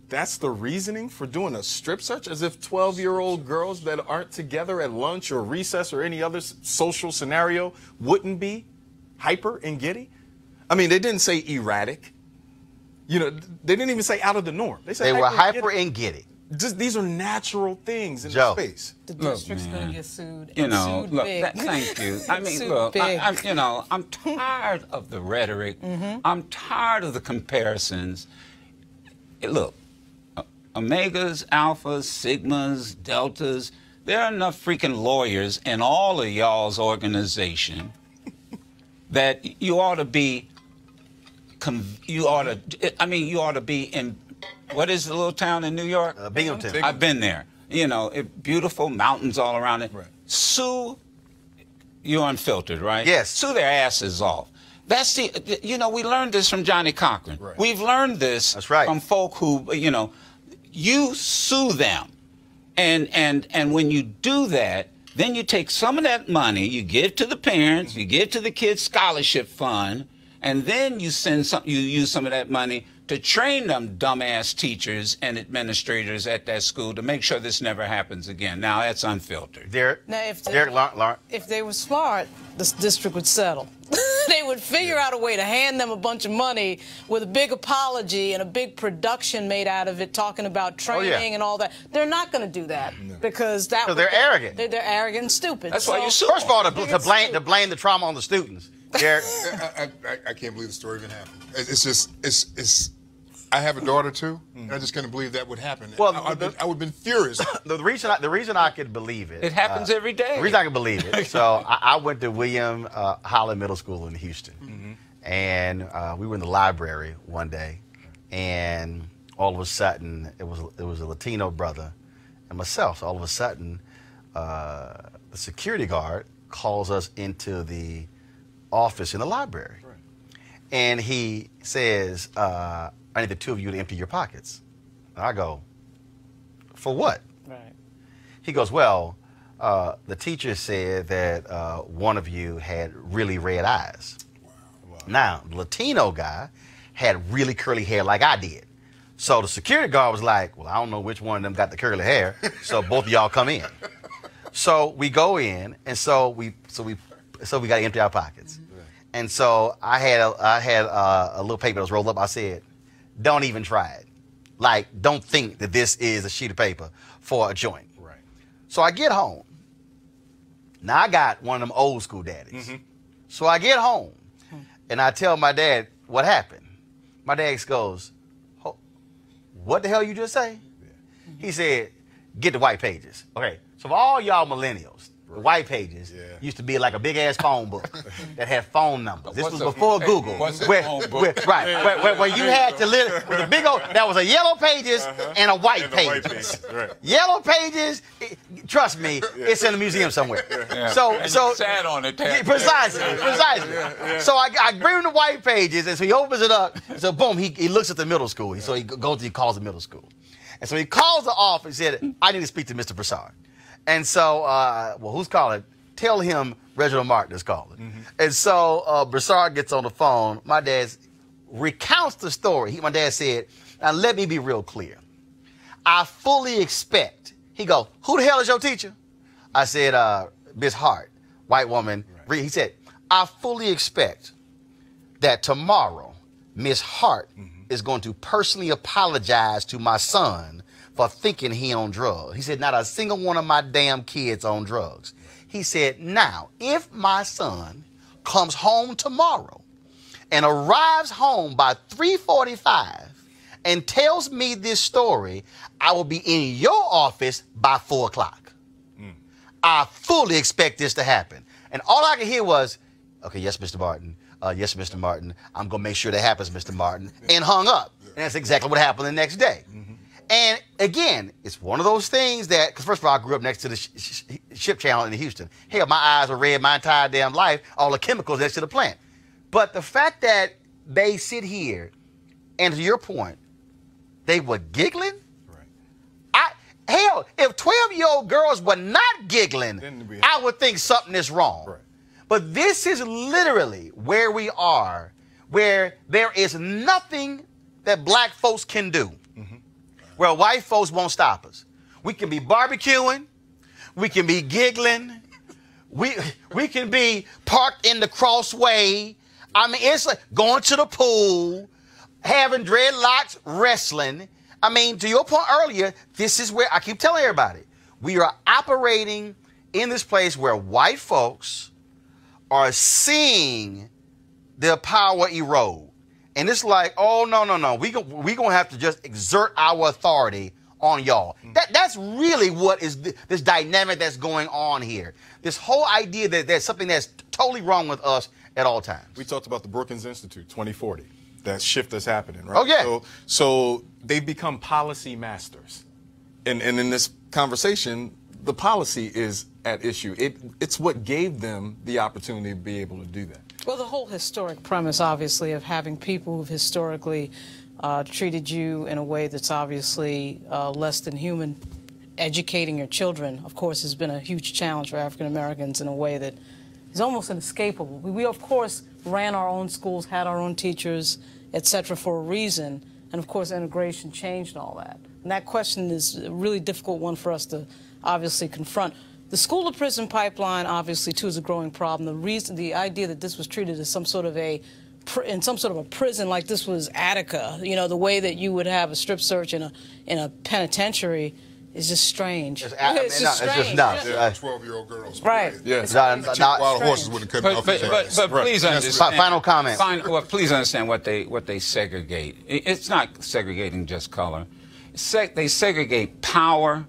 That's the reasoning for doing a strip search, as if 12-year-old girls that aren't together at lunch or recess or any other social scenario wouldn't be hyper and giddy. I mean, they didn't say erratic. You know, they didn't even say out of the norm. They said they were hyper and giddy. Just these are natural things in the space. The district's going to get sued. You know, sued look, big. thank you. I mean, Sued look, big. I'm tired of the rhetoric. I'm tired of the comparisons. Look, omegas, alphas, sigmas, deltas, there are enough freaking lawyers in all of y'all's organization that you ought to be, you ought to be in, what is the little town in New York? Binghamton. I've been there. You know, beautiful mountains all around it. Right. Sue, you're unfiltered, right? Yes. Sue their asses off. That's the, you know, we learned this from Johnny Cochran. Right. We've learned this from folk who, you know, you sue them. And when you do that, then you take some of that money, you give to the parents, you give to the kids' scholarship fund, and then you use some of that money to train them dumbass teachers and administrators at that school to make sure this never happens again. Now, that's unfiltered. Now, if they were smart, this district would settle. They would figure out a way to hand them a bunch of money with a big apology and a big production made out of it, talking about training and all that. They're not going to do that because they're arrogant. They're arrogant and stupid. That's why you sue. First of all, to blame the trauma on the students. I can't believe the story even happened. It's just I have a daughter too, and I just couldn't believe that would happen. Well, I would have been furious. The reason I could believe it. It happens every day. The reason I could believe it. So I went to William Holland Middle School in Houston, and we were in the library one day, and all of a sudden it was a Latino brother and myself. So all of a sudden, the security guard calls us into the office in the library, and he says, I need the two of you to empty your pockets. And I go, for what? Right. He goes, well, the teacher said that one of you had really red eyes. Wow. Now, the Latino guy had really curly hair like I did. So the security guard was like, well, I don't know which one of them got the curly hair, so both of y'all come in. So we go in, and so we got to empty our pockets. And so I had a little paper that was rolled up. I said, don't even try it. Like, don't think that this is a sheet of paper for a joint. Right. So I get home. Now I got one of them old school daddies. So I get home and I tell my dad what happened. My dad goes, what the hell you just say? He said, get the white pages. Okay, so for all y'all millennials, the white pages used to be like a big ass phone book that had phone numbers. This was before Google. Where you had to live with a big old, that was a yellow pages and a white pages. Yellow pages, trust me, it's in a museum somewhere. So sat on it. Precisely. So I bring him the white pages, and so he opens it up. So boom, he looks at the middle school. So he calls the middle school. And so he calls the office and said, I need to speak to Mr. Broussard. And so, well, who's calling? Tell him Reginald Martin is calling. And so Broussard gets on the phone. My dad recounts the story. My dad said, now let me be real clear. I fully expect. He goes, who the hell is your teacher? I said, Miss Hart, white woman. He said, I fully expect that tomorrow Miss Hart is going to personally apologize to my son for thinking he on drugs. He said, not a single one of my damn kids on drugs. He said, now, if my son comes home tomorrow and arrives home by 3:45 and tells me this story, I will be in your office by 4 o'clock. I fully expect this to happen. And all I could hear was, okay, yes, Mr. Martin. Yes, Mr. Martin. I'm going to make sure that happens, Mr. Martin. And hung up. And that's exactly what happened the next day. And again, it's one of those things that, because first of all, I grew up next to the ship channel in Houston. Hell, my eyes were red my entire damn life, all the chemicals next to the plant. But the fact that they sit here, and to your point, they were giggling. Hell, if 12-year-old girls were not giggling, I would think something is wrong. But this is literally where we are, where there is nothing that black folks can do, where white folks won't stop us. We can be barbecuing, we can be giggling, we can be parked in the crossway. I mean, it's like going to the pool, having dreadlocks, wrestling. I mean, to your point earlier, this is where I keep telling everybody, we are operating in this place where white folks are seeing their power erode. And it's like, oh, no. We gonna have to just exert our authority on y'all. That's really what is this dynamic that's going on here. This whole idea that there's something that's totally wrong with us at all times. We talked about the Brookings Institute 2040. That shift that's happening, right? Oh, yeah. So they've become policy masters. And in this conversation, the policy is at issue. It's what gave them the opportunity to be able to do that. Well, the whole historic premise, obviously, of having people who've historically treated you in a way that's obviously less than human, educating your children, of course, has been a huge challenge for African Americans in a way that is almost inescapable. We of course, ran our own schools, had our own teachers, etc., for a reason, and of course, integration changed all that. And that question is a really difficult one for us to obviously confront. The school-to-prison pipeline, obviously, too, is a growing problem. The idea that this was treated as some sort of a prison, like this was Attica, you know, the way that you would have a strip search in a penitentiary, is just strange. It's just nuts. 12-year-old girls. Right. Yes. Wild horses wouldn't cut off his ass. But please understand. Final comment. Please understand what they segregate. It's not segregating just color. They segregate power,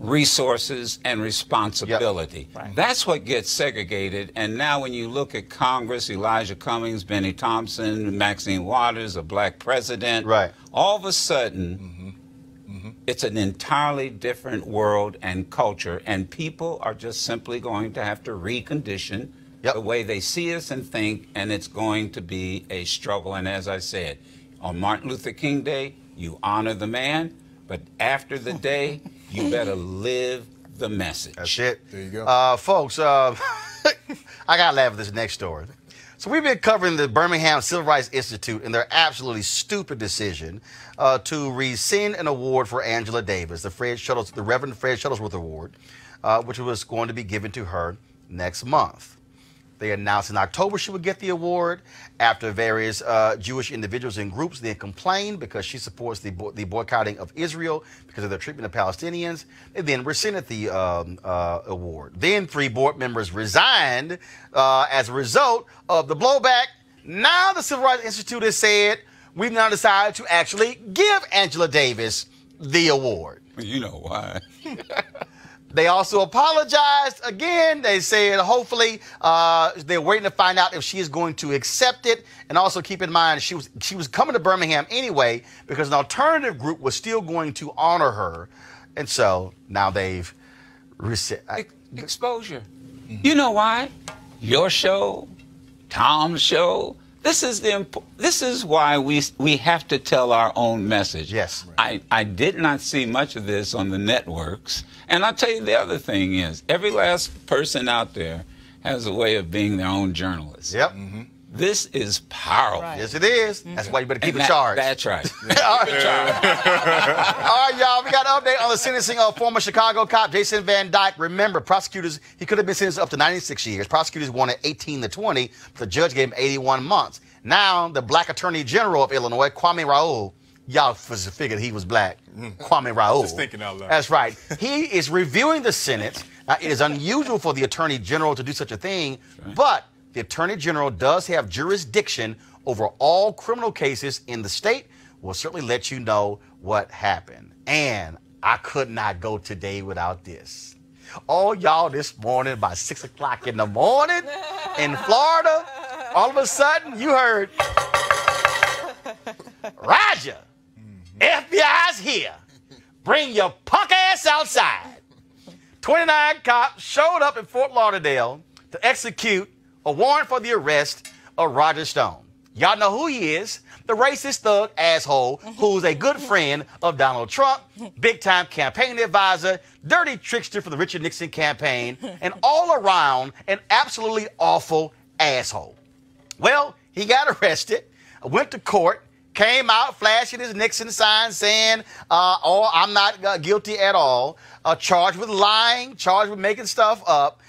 resources, and responsibility. Yep. Right. That's what gets segregated. And now when you look at Congress, Elijah Cummings, Benny Thompson, Maxine Waters, a black president, all of a sudden, it's an entirely different world and culture, and people are just simply going to have to recondition the way they see us and think, and it's going to be a struggle. And as I said, on Martin Luther King Day, you honor the man, but after the day, you better live the message. That's it. There you go. Folks, I got to laugh at this next story. So we've been covering the Birmingham Civil Rights Institute and their absolutely stupid decision to rescind an award for Angela Davis, the Reverend Fred Shuttlesworth Award, which was going to be given to her next month. They announced in October she would get the award after various Jewish individuals and groups then complained because she supports the boycotting of Israel because of their treatment of Palestinians. They then rescinded the award. Then 3 board members resigned as a result of the blowback. Now the Civil Rights Institute has said, we've now decided to actually give Angela Davis the award. You know why. They also apologized again. They said hopefully they're waiting to find out if she is going to accept it. And also keep in mind she was coming to Birmingham anyway because an alternative group was still going to honor her. And so now they've exposure. You know why? Your show, Tom's show. This is why we have to tell our own message. Yes. I did not see much of this on the networks. And I'll tell you the other thing is, every last person out there has a way of being their own journalist. Yep. This is powerful. Right. Yes, it is. That's why you better keep in charge. That's right. All right, y'all. We got an update on the sentencing of former Chicago cop Jason Van Dyke. Remember, prosecutors, he could have been sentenced up to 96 years. Prosecutors wanted 18 to 20, but the judge gave him 81 months. Now, the black attorney general of Illinois, Kwame Raoul, y'all figured he was black. Kwame Raoul. Just thinking out loud. That's right. He is reviewing the sentence. Now, it is unusual for the attorney general to do such a thing, but the attorney general does have jurisdiction over all criminal cases in the state. We'll certainly let you know what happened. And I could not go today without this. Oh, y'all, this morning, by 6 o'clock in the morning in Florida, all of a sudden you heard, Roger, FBI's here. Bring your punk ass outside. 29 cops showed up in Fort Lauderdale to execute a warrant for the arrest of Roger Stone. Y'all know who he is. the racist thug asshole who's a good friend of Donald Trump, big-time campaign advisor, dirty trickster for the Richard Nixon campaign, and all around an absolutely awful asshole. Well, he got arrested, went to court, came out flashing his Nixon sign saying, oh, I'm not guilty at all, charged with lying, charged with making stuff up,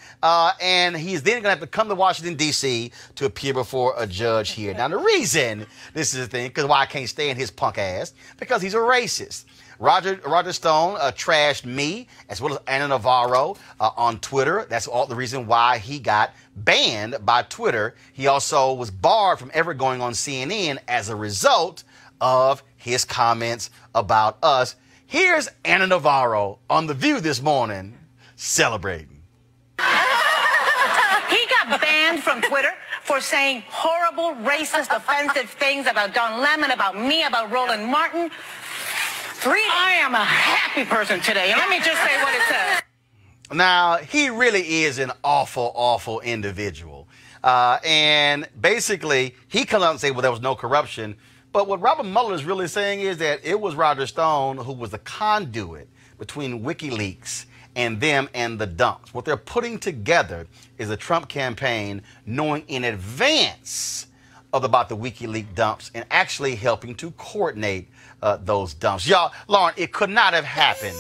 and he's then going to have to come to Washington, D.C. to appear before a judge here. Now, the reason this is the thing, because why I can't stand his punk ass, because he's a racist. Roger Stone trashed me as well as Ana Navarro on Twitter. That's all the reason why he got banned by Twitter. He also was barred from ever going on CNN as a result of his comments about us. Here's Ana Navarro on The View this morning celebrating. He got banned from Twitter for saying horrible, racist, offensive things about Don Lemon, about me, about Roland Martin. I am a happy person today, and let me just say what it says. Now, he really is an awful, awful individual. And basically, he comes out and says, well, there was no corruption. But what Robert Mueller is really saying is that it was Roger Stone who was the conduit between WikiLeaks and them and the dumps. What they're putting together is a Trump campaign knowing in advance about the WikiLeaks dumps and actually helping to coordinate those dumps. Y'all, Lauren, it could not have happened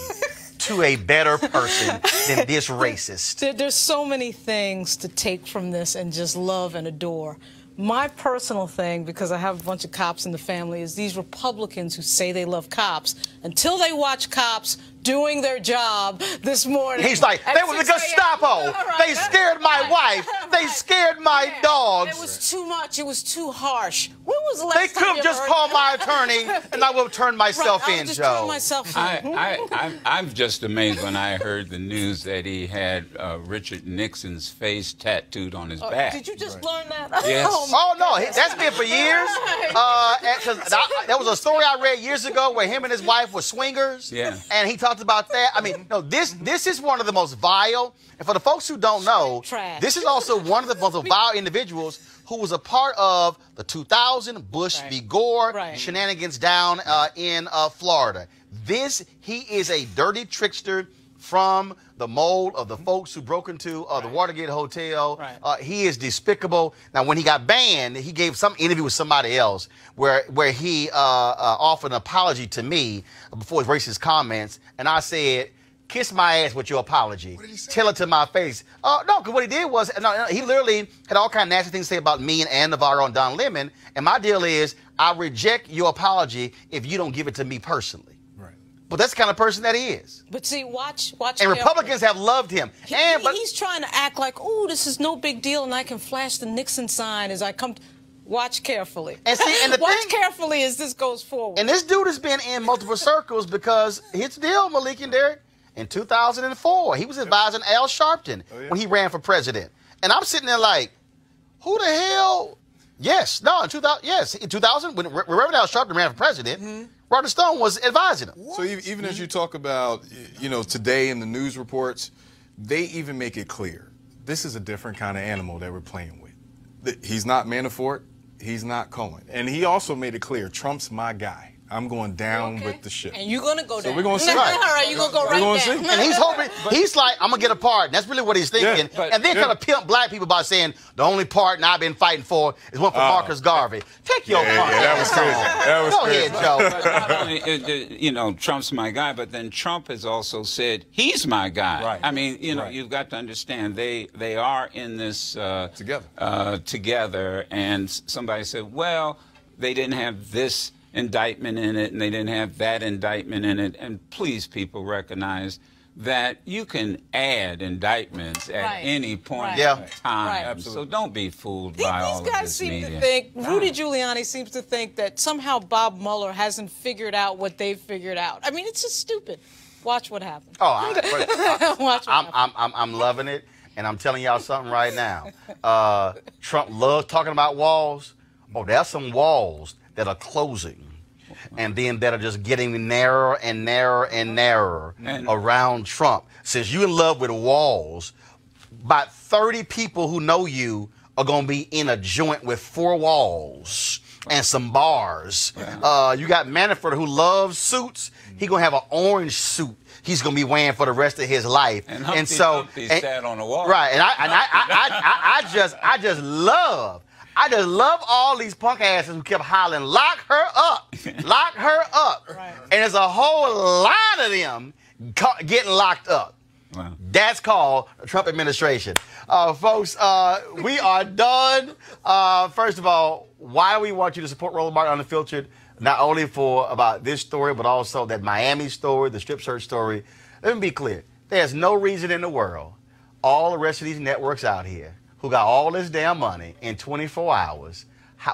to a better person than this racist. There's so many things to take from this and just love and adore. My personal thing, because I have a bunch of cops in the family, is these Republicans who say they love cops until they watch cops doing their job this morning. He's like, they were the Gestapo. They scared my wife. They scared my dogs. It was too much. It was too harsh. When was the last They time could have you just ever called heard- my attorney, and I would have turned myself in, Joe. I'm just amazed when I heard the news that he had Richard Nixon's face tattooed on his back. Did you just learn that? Yes. Oh, no, that's been for years. There was a story I read years ago where him and his wife were swingers. Yeah. And he talked about that. I mean, no, this is one of the most vile, and for the folks who don't know, this is also one of the most vile individuals who was a part of the 2000 Bush v. Gore shenanigans down in Florida. He is a dirty trickster from the mold of the folks who broke into the Watergate Hotel. He is despicable. Now, when he got banned, he gave some interview with somebody else where he offered an apology to me before his racist comments, and I said, kiss my ass with your apology. Tell it to my face. No, because what he did was, he literally had all kind of nasty things to say about me and Ana Navarro and Don Lemon, and my deal is, I reject your apology if you don't give it to me personally. But that's the kind of person that he is. But see, watch. And Republicans have loved him. He's trying to act like, oh, this is no big deal, and I can flash the Nixon sign as I come. Watch carefully. And see, and watch carefully as this goes forward. And this dude has been in multiple circles because his deal, Malik and Derek, in 2004, he was advising Al Sharpton when he ran for president. And I'm sitting there like, who the hell? Yes, no, in 2000, when Reverend Al Sharpton ran for president, Roger Stone was advising him. So even as you talk about, today in the news reports, they even make it clear this is a different kind of animal that we're playing with. He's not Manafort, he's not Cohen. And he also made it clear, Trump's my guy. I'm going down with the ship. And you're going to go down. So we're going to see. All right, you're going to go right down. See. And he's hoping, he's like, I'm going to get a pardon. That's really what he's thinking. And then kind of pimp black people by saying, the only pardon I've been fighting for is one for Marcus Garvey. Take your pardon. That was crazy. That was go crazy. ahead, Joe. But not only, Trump's my guy, but then Trump has also said, he's my guy. Right. I mean, you've got to understand, they are in this together. And somebody said, well, they didn't have this indictment in it, and they didn't have that indictment in it. And please, people, recognize that you can add indictments at any point in time. So don't be fooled by all of this media. These guys seem to think, Rudy Giuliani seems to think that somehow Bob Mueller hasn't figured out what they've figured out. I mean, it's just stupid. Watch what happens. Oh, Watch what happens. I'm loving it, and I'm telling y'all something right now. Trump loves talking about walls. Oh, there's some walls that are closing, and then that are just getting narrower and narrower and narrower around Trump. Since you're in love with walls, about 30 people who know you are going to be in a joint with 4 walls and some bars. You got Manafort, who loves suits. He gonna have an orange suit he's gonna be wearing for the rest of his life. And Humpty sat on the wall. Right, and I just love all these punk asses who kept hollering, "Lock her up, lock her up," and there's a whole lot of them getting locked up. Wow. That's called the Trump administration. Folks, we are done. First of all, why do we want you to support Roland Martin Unfiltered? Not only for about this story, but also that Miami story, the strip search story. Let me be clear. There's no reason in the world all the rest of these networks out here who got all this damn money in 24 hours,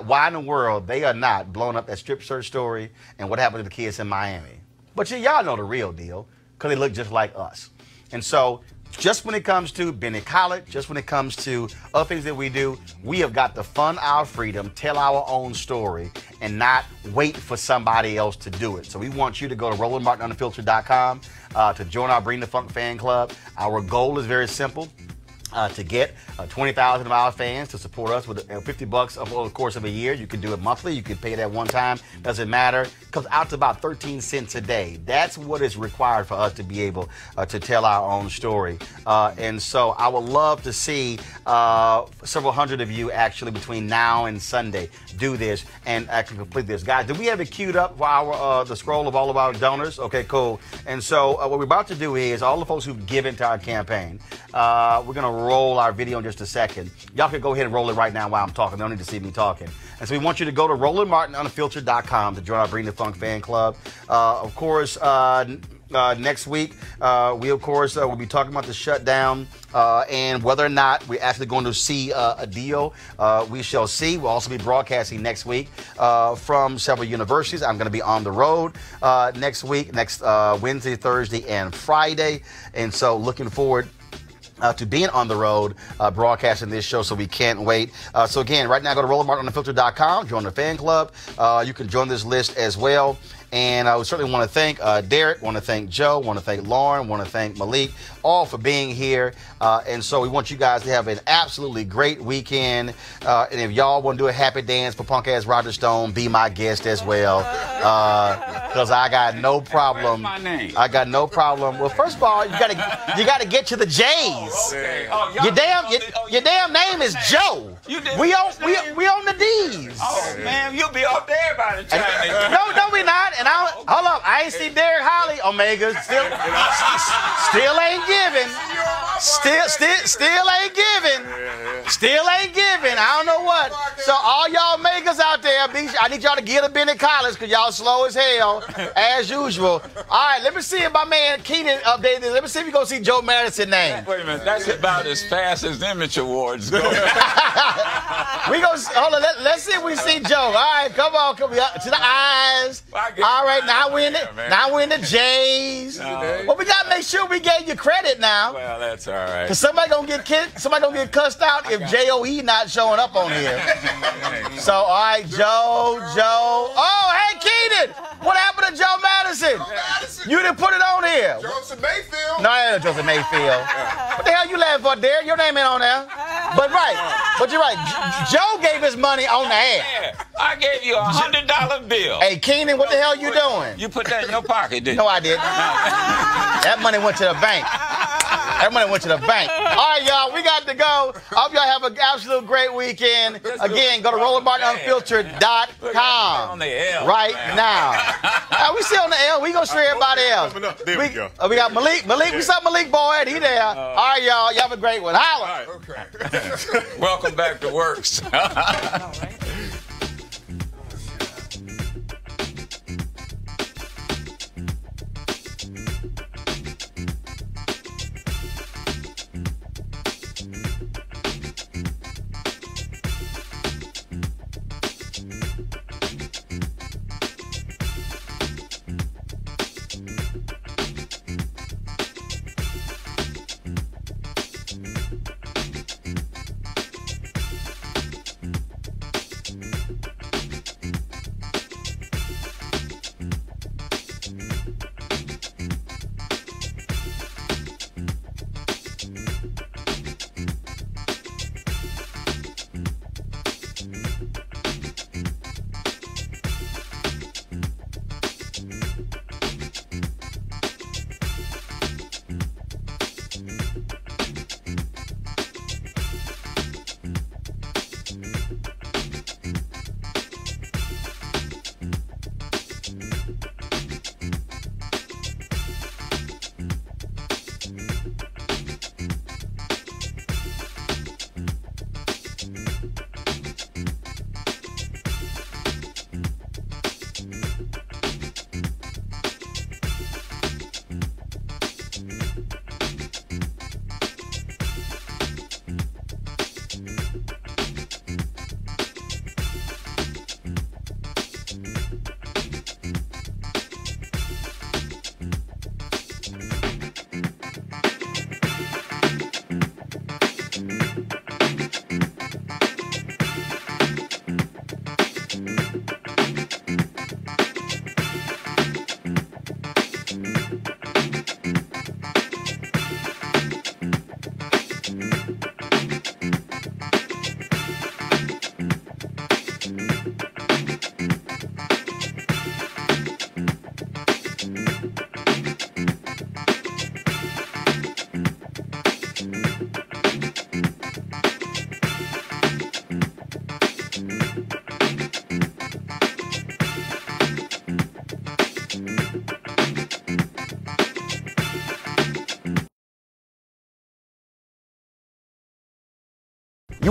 why in the world they are not blowing up that strip search story and what happened to the kids in Miami. But y'all know the real deal because they look just like us. And so just when it comes to Bennett College, just when it comes to other things that we do, we have got to fund our freedom, tell our own story, and not wait for somebody else to do it. So we want you to go to RolandMartinUnfiltered.com to join our Bring the Funk fan club. Our goal is very simple. To get 20,000 of our fans to support us with $50 over the course of a year. You can do it monthly. You can pay it at one time. Doesn't matter. Comes out to about 13 cents a day. That's what is required for us to be able to tell our own story. And so I would love to see several hundred of you actually between now and Sunday do this and actually complete this. Guys, do we have it queued up for our the scroll of all of our donors? Okay, cool. And so what we're about to do is all the folks who've given to our campaign, we're going to roll our video in just a second. Y'all can go ahead and roll it right now while I'm talking. They don't need to see me talking. And so we want you to go to RolandMartinUnfiltered.com to join our Bring the Funk fan club. Of course, next week, we of course will be talking about the shutdown and whether or not we're actually going to see a deal. We shall see. We'll also be broadcasting next week from several universities. I'm going to be on the road next week, next Wednesday, Thursday, and Friday. And so looking forward to being on the road broadcasting this show, so we can't wait. So again, right now go to RolandMartinUnfiltered.com, join the fan club. You can join this list as well. And I would certainly want to thank Derek, want to thank Joe, want to thank Lauren, want to thank Malik, all for being here. And so we want you guys to have an absolutely great weekend. And if y'all want to do a happy dance for punk ass Roger Stone, be my guest as well. Because I got no problem. Where's my name? I got no problem. Well, first of all, you gotta get to the J's. Okay. Your damn name is Joe. We on the D's. Oh man, you'll be up there by the time. No, we not. And hold up, I ain't see Derek Holly. Omega still ain't giving. Still ain't giving. Still ain't giving. I don't know what. So all y'all Omegas out there, I need y'all to get a Bennett College because y'all slow as hell, as usual. All right, let me see if my man Keenan updated this. Let me see if you go see Joe Madison name. Wait a minute, that's about as fast as Image Awards go. We go. Hold on. Let's see if we see Joe. All right, come on to the eyes. All right, now we're in the J's. No. Well, we gotta make sure we gave you credit now. Well, that's all right. Cause somebody gonna get cussed out if JOE not showing up on here. So all right, Joe. Oh, hey Keenan, what happened to Joe Madison? You didn't put it on here. Joseph Mayfield. No, I ain't Joseph Mayfield. What the hell you laughing for, Derek? Your name ain't on there. But you're right. Joe gave his money on the air. Yeah, I gave you $100 bill. Hey, Keenan, what the hell you doing? You put that in your pocket, didn't you? No, I didn't. That money went to the bank. All right, y'all, we got to go. I hope y'all have an absolute great weekend. Again, go to RolandMartinUnfiltered.com right now. We still on the L. We gonna share everybody else. There we go. We got Malik. We saw Malik boy. He there. All right, y'all. Y'all have a great one. Holla. Okay. Welcome back to Works.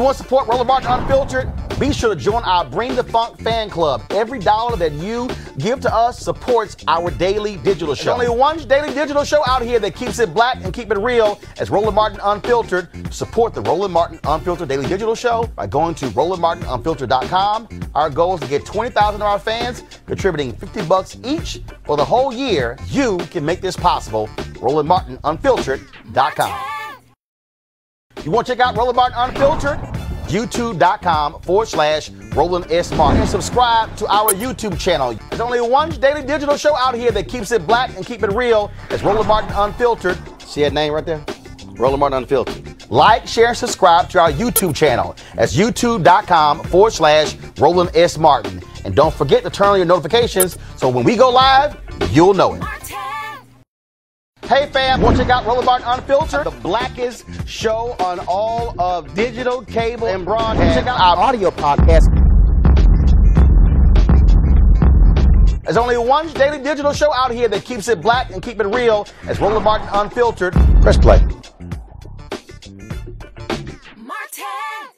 You want to support Roland Martin Unfiltered? Be sure to join our Bring the Funk fan club. Every dollar that you give to us supports our daily digital show. There's only one daily digital show out here that keeps it black and keep it real as Roland Martin Unfiltered. Support the Roland Martin Unfiltered daily digital show by going to RolandMartinUnfiltered.com. Our goal is to get 20,000 of our fans contributing $50 each for the whole year. You can make this possible. RolandMartinUnfiltered.com. You want to check out Roland Martin Unfiltered? YouTube.com/Roland S. Martin. And subscribe to our YouTube channel. There's only one daily digital show out here that keeps it black and keep it real. It's Roland Martin Unfiltered. See that name right there? Roland Martin Unfiltered. Like, share, and subscribe to our YouTube channel. That's YouTube.com/Roland S. Martin. And don't forget to turn on your notifications so when we go live, you'll know it. Hey fam, want to check out Roland Martin Unfiltered? The blackest show on all of digital, cable, and broadcast. Check out our audio podcast. There's only one daily digital show out here that keeps it black and keep it real. It's Roland Martin Unfiltered. Press play. Martin.